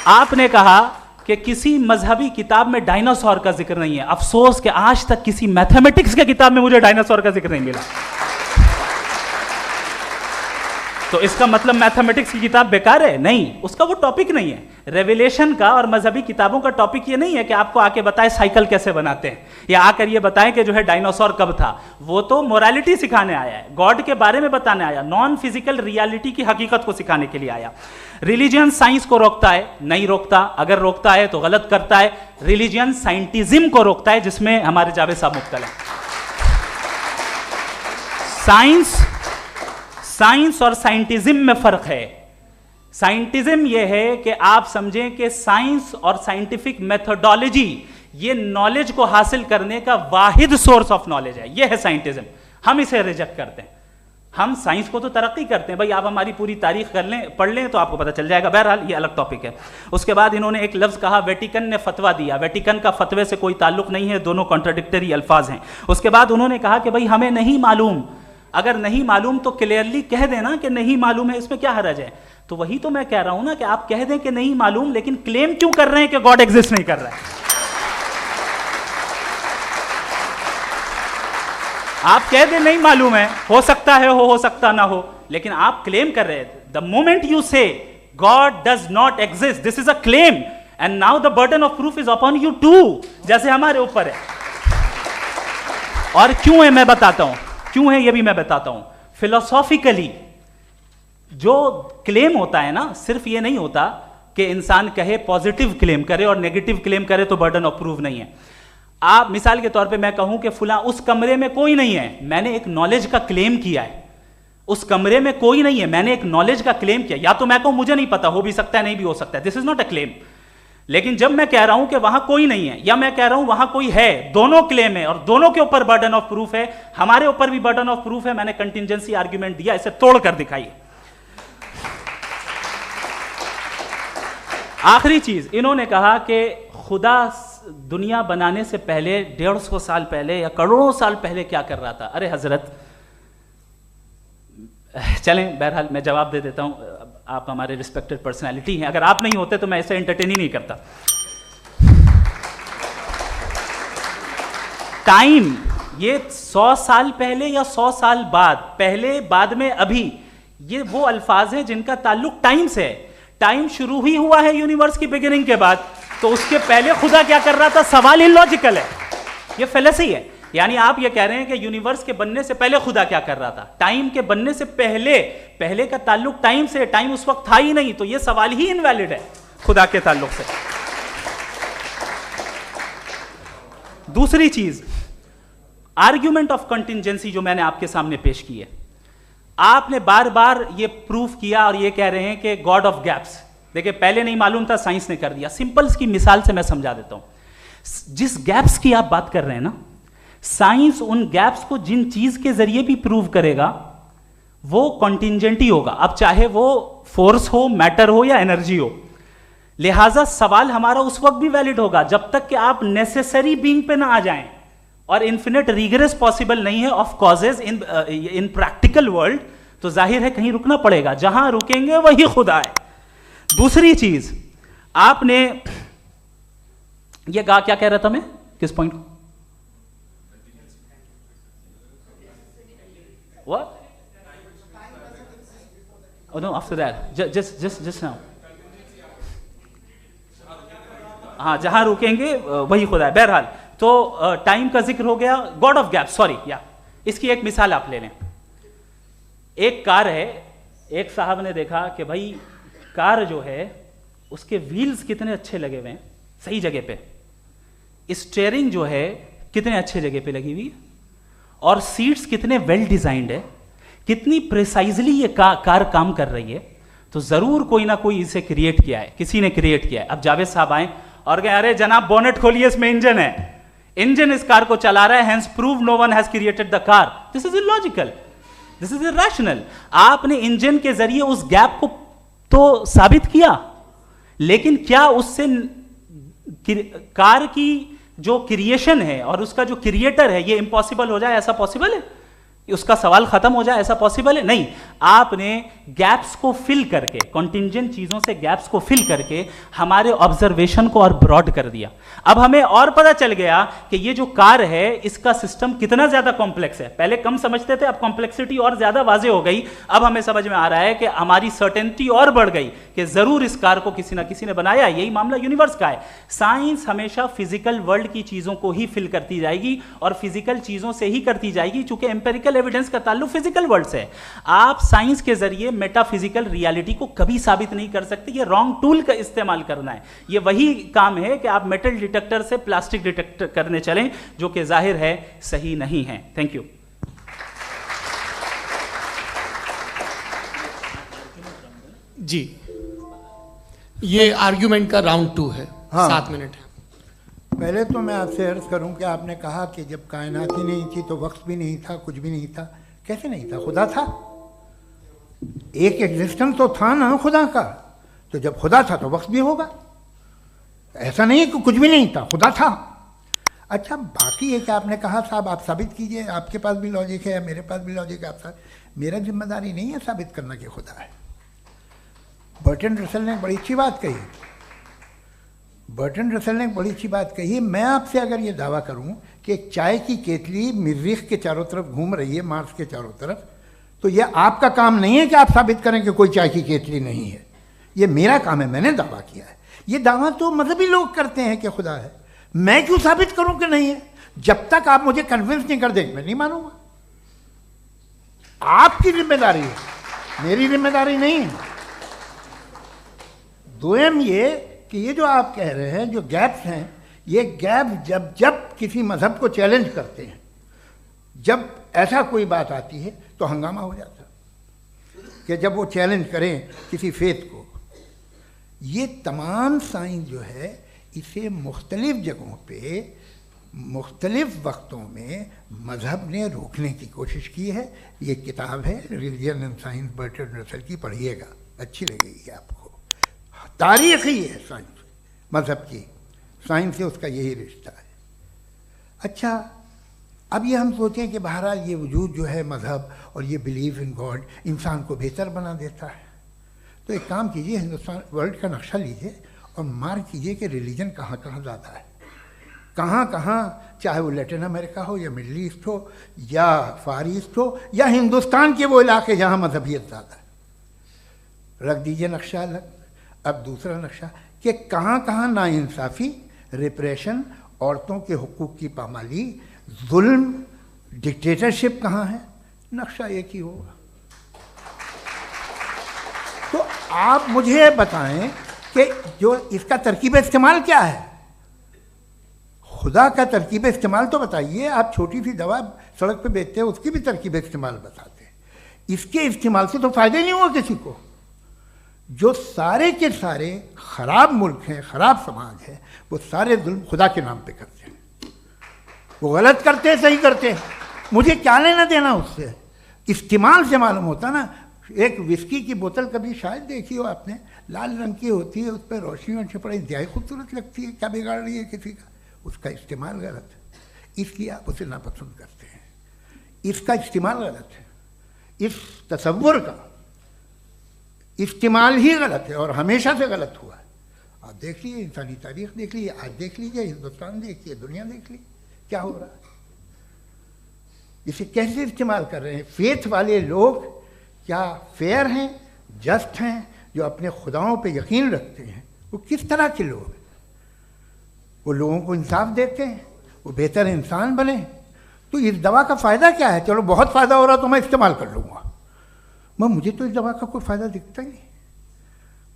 आपने कहा कि किसी मजहबी किताब में डायनासोर का जिक्र नहीं है। अफसोस कि आज तक किसी मैथमेटिक्स के किताब में मुझे डायनासोर का जिक्र नहीं मिला। तो इसका मतलब मैथमेटिक्स की किताब बेकार है? नहीं, उसका वो टॉपिक नहीं है। रेवलेशन का और मजहबी किताबों का टॉपिक ये नहीं है कि आपको आके बताए साइकिल कैसे बनाते हैं, या आकर ये बताएं कि जो है डायनासोर कब था। वो तो मोरालिटी सिखाने आया है, गॉड के बारे में बताने आया, नॉन फिजिकल रियलिटी की हकीकत को सिखाने के लिए आया। रिलीजियन साइंस को रोकता है? नहीं रोकता। अगर रोकता है तो गलत करता है। रिलीजियन साइंटिज्म को रोकता है, जिसमें हमारे जावेद साहब मुब्तला हैं। साइंस और साइंटिज्म में फर्क है। साइंटिज्म यह है कि आप समझें कि साइंस और साइंटिफिक मेथोडोलॉजी ये नॉलेज को हासिल करने का वाहिद सोर्स ऑफ नॉलेज है, यह है साइंटिज्म। हम इसे रिजेक्ट करते हैं। हम साइंस को तो तरक्की करते हैं, भाई आप हमारी पूरी तारीख कर लें, पढ़ लें तो आपको पता चल जाएगा। बहरहाल ये अलग टॉपिक है। उसके बाद इन्होंने एक लफ्ज़ कहा, वेटिकन ने फतवा दिया। वेटिकन का फतवे से कोई ताल्लुक नहीं है, दोनों कॉन्ट्राडिक्टरी अल्फाज हैं। उसके बाद उन्होंने कहा कि भाई हमें नहीं मालूम। अगर नहीं मालूम तो क्लियरली कह देना कि नहीं मालूम है, इसमें क्या हरज है। तो वही तो मैं कह रहा हूं ना कि आप कह दें कि नहीं मालूम, लेकिन क्लेम क्यों कर रहे हैं कि गॉड एग्जिस्ट नहीं कर रहा है। आप कह दें नहीं मालूम है, हो सकता है हो सकता ना हो, लेकिन आप क्लेम कर रहे हैं। The moment you say God does not exist, this is a claim, and now the burden of proof is upon you too, जैसे हमारे ऊपर है। और क्यों है मैं बताता हूं, क्यों है ये भी मैं बताता हूं। फिलोसॉफिकली जो क्लेम होता है ना, सिर्फ ये नहीं होता कि इंसान कहे पॉजिटिव क्लेम करे और नेगेटिव क्लेम करे तो बर्डन ऑफ प्रूफ नहीं है। आप मिसाल के तौर पे मैं कहूं कि फुला उस कमरे में कोई नहीं है, मैंने एक नॉलेज का क्लेम किया है। उस कमरे में कोई नहीं है, मैंने एक नॉलेज का क्लेम किया। या तो मैं कहूं मुझे नहीं पता, हो भी सकता है नहीं भी हो सकता है, this is not a claim. लेकिन जब मैं कह रहा हूं कि वहां कोई नहीं है, या मैं कह रहा हूं वहां कोई है, दोनों क्लेम है और दोनों के ऊपर बर्डन ऑफ प्रूफ है। हमारे ऊपर भी बर्डन ऑफ प्रूफ है, मैंने कंटिजेंसी आर्ग्यूमेंट दिया, इसे तोड़कर दिखाइए। आखिरी चीज इन्होंने कहा कि खुदा दुनिया बनाने से पहले 150 साल पहले या करोड़ों साल पहले क्या कर रहा था। अरे हजरत, चलें बहरहाल मैं जवाब दे देता हूं। आप हमारे रिस्पेक्टेड पर्सनालिटी हैं, अगर आप नहीं होते तो मैं ऐसे एंटरटेन ही नहीं करता। टाइम, ये 100 साल पहले या 100 साल बाद, पहले बाद में अभी, ये वो अल्फाज हैं जिनका ताल्लुक टाइम से है। टाइम शुरू ही हुआ है यूनिवर्स की बिगिनिंग के बाद, तो उसके पहले खुदा क्या कर रहा था? सवाल इलॉजिकल है, ये फेलेसी है। यानी आप ये कह रहे हैं कि यूनिवर्स के बनने से पहले खुदा क्या कर रहा था? टाइम के बनने से पहले, पहले का ताल्लुक टाइम से, टाइम उस वक्त था ही नहीं, तो ये सवाल ही इनवैलिड है खुदा के ताल्लुक से। दूसरी चीज, आर्ग्यूमेंट ऑफ कंटिजेंसी जो मैंने आपके सामने पेश की है, आपने बार बार ये प्रूफ किया और ये कह रहे हैं कि गॉड ऑफ गैप्स। देखिए पहले नहीं मालूम था, साइंस ने कर दिया। सिंपल्स की मिसाल से मैं समझा देता हूं। जिस गैप्स की आप बात कर रहे हैं ना, साइंस उन गैप्स को जिन चीज के जरिए भी प्रूव करेगा वो कॉन्टिजेंट ही होगा, अब चाहे वो फोर्स हो, मैटर हो या एनर्जी हो। लिहाजा सवाल हमारा उस वक्त भी वैलिड होगा जब तक कि आप नेसेसरी बीइंग पे ना आ जाएं, और इन्फिनिट रिग्रेस पॉसिबल नहीं है of causes in practical world, तो जाहिर है कहीं रुकना पड़ेगा, जहां रुकेंगे वही खुदा है। दूसरी चीज, आपने ये कहा, क्या कह रहा था मैं, किस पॉइंट को? What? Oh no, after that, just now. हाँ, जहां रुकेंगे वही खुदा है। बहरहाल, तो टाइम का जिक्र हो गया, गॉड ऑफ गैप, सॉरी, या इसकी एक मिसाल आप ले लें। एक कार है, एक साहब ने देखा कि भाई कार जो है उसके व्हील्स कितने अच्छे लगे हुए हैं सही जगह पे, स्टीयरिंग जो है कितने अच्छे जगह पे लगी हुई है, और सीट्स कितने वेल डिजाइंड है, कितनी प्रिसाइजली ये कार काम कर रही है, तो जरूर कोई ना कोई इसे क्रिएट किया है, किसी ने क्रिएट किया है। अब जावेद साहब आए और कहे अरे जनाब बोनेट खोलिए, इसमें इंजन है, इंजन इस कार को चला रहा है, hence prove no one has created the car. This is illogical, this is irrational. आपने इंजन के जरिए उस गैप को तो साबित किया, लेकिन क्या उससे कार की जो क्रिएशन है और उसका जो क्रिएटर है ये इम्पॉसिबल हो जाए? ऐसा पॉसिबल है? उसका सवाल खत्म हो जाए, ऐसा पॉसिबल है? नहीं। आपने गैप्स को फिल करके, कॉन्टिंजेंट चीजों से गैप्स को फिल करके हमारे ऑब्जर्वेशन को और ब्रॉड कर दिया। अब हमें और पता चल गया कि ये जो कार है इसका सिस्टम कितना ज्यादा कॉम्प्लेक्स है। पहले कम समझते थे, अब कॉम्प्लेक्सिटी और ज्यादा वाजे हो गई। अब हमें समझ में आ रहा है कि हमारी सर्टेनिटी और बढ़ गई कि जरूर इस कार को किसी ना किसी ने बनाया। यही मामला यूनिवर्स का है। साइंस हमेशा फिजिकल वर्ल्ड की चीजों को ही फिल करती जाएगी और फिजिकल चीजों से ही करती जाएगी, चूंकि एम्पेरिकल एविडेंस का ताल्लुक फिजिकल वर्ल्ड से है। आप साइंस के जरिए मेटाफिजिकल रियलिटी को कभी साबित नहीं कर सकते। ये रॉन्ग टूल का इस्तेमाल करना है। ये वही काम है कि आप मेटल डिटेक्टर से प्लास्टिक डिटेक्टर करने चलें, जो कि जाहिर है सही नहीं है। Thank you. जी, ये आर्ग्यूमेंट का राउंड 2 है। हाँ। 7 मिनट है। पहले तो मैं आपसे अर्ज करूं कि आपने कहा कि जब कायनात ही नहीं थी तो वक्त भी नहीं था, कुछ भी नहीं था। कैसे नहीं था? खुदा था। एक एग्जिस्टेंस तो था ना खुदा का। तो जब खुदा था तो वक्त भी होगा। ऐसा नहीं है कि कुछ भी नहीं था, खुदा था। अच्छा, बाकी ये कि आपने कहा साहब आप साबित कीजिए, आपके पास भी लॉजिक है, मेरे पास भी लॉजिक है। आप मेरा जिम्मेदारी नहीं है साबित करना कि खुदा है। बर्टन रसल ने बड़ी अच्छी बात कही। बर्टन रसल ने बड़ी अच्छी बात कही। मैं आपसे अगर ये दावा करूं कि एक चाय की केतली मरीख के चारों तरफ घूम रही है, मार्स के चारों तरफ, तो ये आपका काम नहीं है कि आप साबित करें कि कोई चाय की केतली नहीं है। ये मेरा काम है, मैंने दावा किया है। ये दावा तो मजहबी लोग करते हैं कि खुदा है। मैं क्यों साबित करूं कि नहीं है? जब तक आप मुझे कन्विंस नहीं कर देंगे मैं नहीं मानूंगा। आपकी जिम्मेदारी है, मेरी जिम्मेदारी नहीं है। दोयम ये कि ये जो आप कह रहे हैं, जो गैप्स हैं, ये गैप जब जब किसी मजहब को चैलेंज करते हैं, जब ऐसा कोई बात आती है तो हंगामा हो जाता है कि जब वो चैलेंज करें किसी फेथ को। ये तमाम साइंस जो है इसे मुख्तलिफ जगहों पे मुख्तलिफ वक्तों में मजहब ने रोकने की कोशिश की है। ये किताब है religion and science, Burton Russell की, पढ़िएगा, अच्छी लगेगी आपको। तारीख ही है साइंस, मजहब की साइंस से उसका यही रिश्ता है। अच्छा, अब ये हम सोचें कि बहरहाल ये वजूद जो है मजहब और ये बिलीव इन गॉड इंसान को बेहतर बना देता है। तो एक काम कीजिए, हिंदुस्तान वर्ल्ड का नक्शा लीजिए और मार्क कीजिए कि रिलीजन कहाँ कहाँ ज़्यादा है, कहाँ कहाँ, चाहे वो लैटिन अमेरिका हो या मिडल ईस्ट हो या फार ईस्ट हो या हिंदुस्तान के वो इलाके जहाँ मजहबियत ज़्यादा है। रख दीजिए नक्शा अलग। अब दूसरा नक्शा कि कहाँ कहाँ नाइंसाफ़ी, रिप्रेशन, औरतों के हुकूक की पामाली, जुल्म, डिक्टेटरशिप कहाँ है, नक्शा एक ही होगा। तो आप मुझे बताएं कि जो इसका तरकीब इस्तेमाल क्या है, खुदा का तरकीब इस्तेमाल तो बताइए। आप छोटी सी दवा सड़क पे बेचते हैं, उसकी भी तरकीब इस्तेमाल बताते हैं। इसके इस्तेमाल से तो फ़ायदा नहीं हुआ किसी को। जो सारे के सारे ख़राब मुल्क हैं, ख़राब समाज है, वो सारे जुल्म खुदा के नाम पे करते हैं। वो गलत करते हैं, सही करते हैं, मुझे क्या लेना देना उससे। इस्तेमाल से मालूम होता ना। एक विस्की की बोतल कभी शायद देखी हो आपने, लाल रंग की होती है, उस पर रोशनी और छपड़ा इंतहाई खूबसूरत लगती है, क्या बिगाड़ रही है किसी का? उसका इस्तेमाल गलत है, इसलिए आप उसे नापसंद करते हैं। इसका इस्तेमाल गलत है, इस तसव्वुर का इस्तेमाल ही गलत है और हमेशा से गलत हुआ है। आप देख लीजिए, इंसानी तारीख देख लीजिए, आज देख लीजिए, हिंदुस्तान देखिए, दुनिया देख लीजिए, क्या हो रहा है। इसे कैसे इस्तेमाल कर रहे हैं फेथ वाले लोग? क्या फेयर हैं, जस्ट हैं, जो अपने खुदाओं पे यकीन रखते हैं? वो किस तरह के लोग हैं? वो लोगों को इंसाफ देते हैं, वो बेहतर इंसान बने। तो इस दवा का फ़ायदा क्या है? चलो बहुत फ़ायदा हो रहा तो मैं इस्तेमाल कर लूँगा, मुझे तो इस दवा का कोई फ़ायदा दिखता ही नहीं।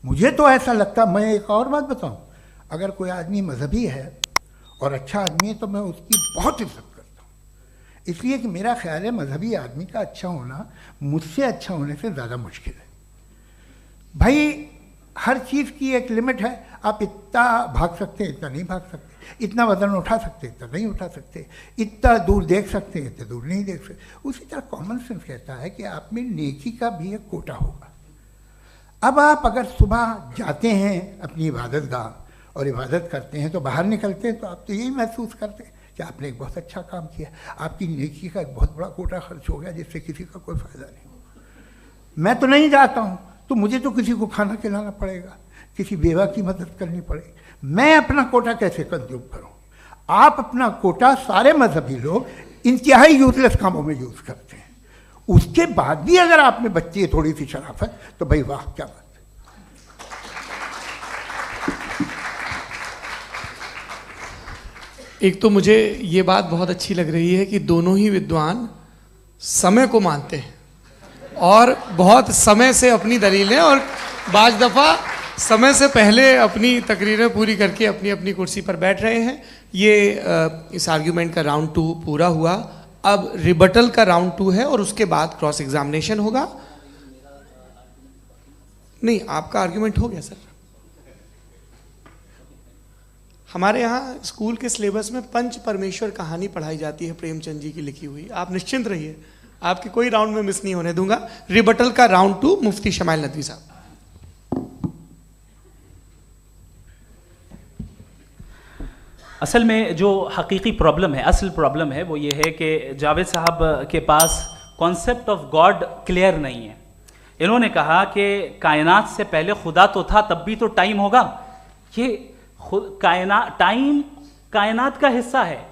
मुझे तो ऐसा लगता, मैं एक और बात बताऊं, अगर कोई आदमी मजहबी है और अच्छा आदमी है तो मैं उसकी बहुत इज्जत करता हूँ, इसलिए कि मेरा ख्याल है मजहबी आदमी का अच्छा होना मुझसे अच्छा होने से ज़्यादा मुश्किल है। भाई हर चीज़ की एक लिमिट है। आप इतना भाग सकते हैं, इतना नहीं भाग सकते, इतना वजन उठा सकते, इतना नहीं उठा सकते, इतना दूर देख सकते हैं, इतना दूर नहीं देख सकते। उसी तरह कॉमन सेंस कहता है कि आप में नेकी का भी एक कोटा होगा। अब आप अगर सुबह जाते हैं अपनी इबादत गाह और इबादत करते हैं तो बाहर निकलते हैं तो आप तो यही महसूस करते हैं कि आपने एक बहुत अच्छा काम किया, आपकी नेकी का एक बहुत बड़ा कोटा खर्च हो गया जिससे किसी का कोई फायदा नहीं। मैं तो नहीं जाता हूँ, तो मुझे तो किसी को खाना खिलाना पड़ेगा, किसी बेवा की मदद करनी पड़ेगी, मैं अपना कोटा कैसे कंज्यूम करूँ? आप अपना कोटा सारे मजहबी लोग इंतहाई यूजलेस कामों में यूज करते हैं, उसके बाद भी अगर आप में बच्ची है थोड़ी सी शराफत, तो भाई वाह क्या बात। एक तो मुझे ये बात बहुत अच्छी लग रही है कि दोनों ही विद्वान समय को मानते हैं और बहुत समय से अपनी दलीलें और बाज दफ़ा समय से पहले अपनी तकरीरें पूरी करके अपनी अपनी कुर्सी पर बैठ रहे हैं। ये इस आर्ग्यूमेंट का राउंड 2 पूरा हुआ। अब रिबटल का राउंड 2 है और उसके बाद क्रॉस एग्जामिनेशन होगा। नहीं, आपका आर्ग्यूमेंट हो गया सर। हमारे यहाँ स्कूल के सिलेबस में पंच परमेश्वर कहानी पढ़ाई जाती है, प्रेमचंद जी की लिखी हुई। आप निश्चिंत रहिए, आपके कोई राउंड में मिस नहीं होने दूंगा। रिबटल का राउंड 2 मुफ्ती शमाइल नदवी साहब। असल में जो हकीकी प्रॉब्लम है, असल प्रॉब्लम है वो ये है कि जावेद साहब के पास कॉन्सेप्ट ऑफ गॉड क्लियर नहीं है। इन्होंने कहा कि कायनात से पहले खुदा तो था, तब भी तो टाइम होगा। ये टाइम कायनात का हिस्सा है।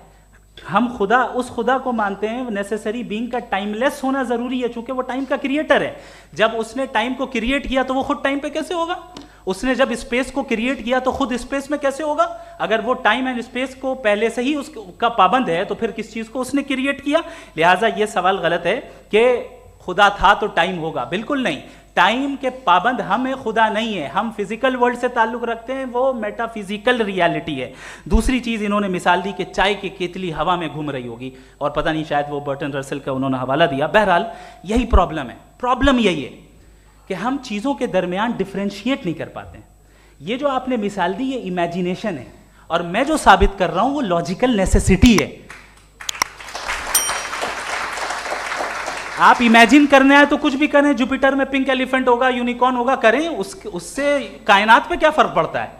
हम खुदा, उस खुदा को मानते हैं, नेसेसरी बीइंग का टाइमलेस होना जरूरी है, चूंकि वो टाइम का क्रिएटर है। जब उसने टाइम को क्रिएट किया तो वो खुद टाइम पे कैसे होगा? उसने जब स्पेस को क्रिएट किया तो खुद स्पेस में कैसे होगा? अगर वो टाइम एंड स्पेस को पहले से ही उसका पाबंद है तो फिर किस चीज को उसने क्रिएट किया? लिहाजा ये सवाल गलत है कि खुदा था तो टाइम होगा। बिल्कुल नहीं, टाइम के पाबंद हम है, खुदा नहीं है। हम फिजिकल वर्ल्ड से ताल्लुक रखते हैं, वो मेटाफिजिकल रियलिटी है। दूसरी चीज इन्होंने मिसाल दी कि चाय की केतली हवा में घूम रही होगी, और पता नहीं शायद वो बर्टन रसल का उन्होंने हवाला दिया। बहरहाल यही प्रॉब्लम है। प्रॉब्लम यही है कि हम चीज़ों के दरमियान डिफ्रेंशिएट नहीं कर पाते। ये जो आपने मिसाल दी ये इमेजिनेशन है, और मैं जो साबित कर रहा हूं वो लॉजिकल नेसेसिटी है। आप इमेजिन करने आए तो कुछ भी करें, जुपिटर में पिंक एलिफेंट होगा, यूनिकॉर्न होगा, करें, उससे कायनात पे क्या फर्क पड़ता है?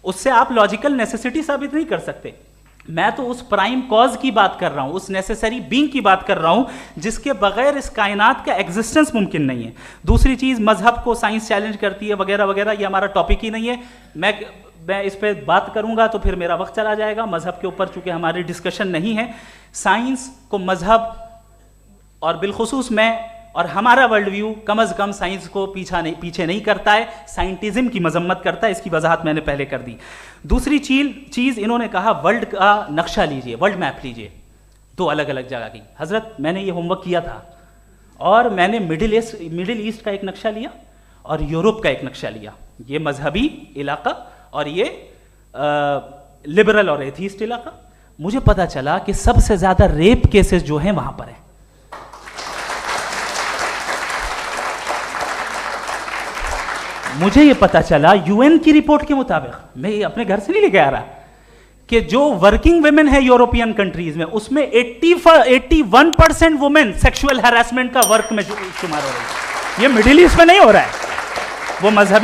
उससे आप लॉजिकल नेसेसिटी साबित नहीं कर सकते। मैं तो उस प्राइम कॉज की बात कर रहा हूं, उस नेसेसरी बीइंग की बात कर रहा हूं जिसके बगैर इस कायनात का एग्जिस्टेंस मुमकिन नहीं है। दूसरी चीज, मजहब को साइंस चैलेंज करती है वगैरह वगैरह, ये हमारा टॉपिक ही नहीं है। मैं इस पे बात करूंगा तो फिर मेरा वक्त चला जाएगा। मजहब के ऊपर चूंकि हमारी डिस्कशन नहीं है, साइंस को मजहब और बिलखुसूस मैं और हमारा वर्ल्ड व्यू कम अज कम साइंस को पीछे नहीं करता है, साइंटिज्म की मजम्मत करता है। इसकी वजाहत मैंने पहले कर दी। दूसरी चीज इन्होंने कहा वर्ल्ड का नक्शा लीजिए, वर्ल्ड मैप लीजिए, 2 अलग अलग जगह की। हजरत मैंने ये होमवर्क किया था, और मैंने मिडिल ईस्ट का एक नक्शा लिया और यूरोप का एक नक्शा लिया। ये मजहबी इलाका और ये लिबरल और एथीस्ट इलाका। मुझे पता चला कि सबसे ज्यादा रेप केसेस जो हैं वहां पर है। मुझे ये पता चला यूएन की रिपोर्ट के मुताबिक, मैं ये अपने घर से नहीं लेके आ रहा, कि जो वर्किंग वुमेन है यूरोपियन कंट्रीज में, उसमें 81% वुमेन सेक्सुअल हैरेसमेंट का वर्क में शुमार हो रही है। ये मिडिल ईस्ट में नहीं हो रहा है, वो मजहबी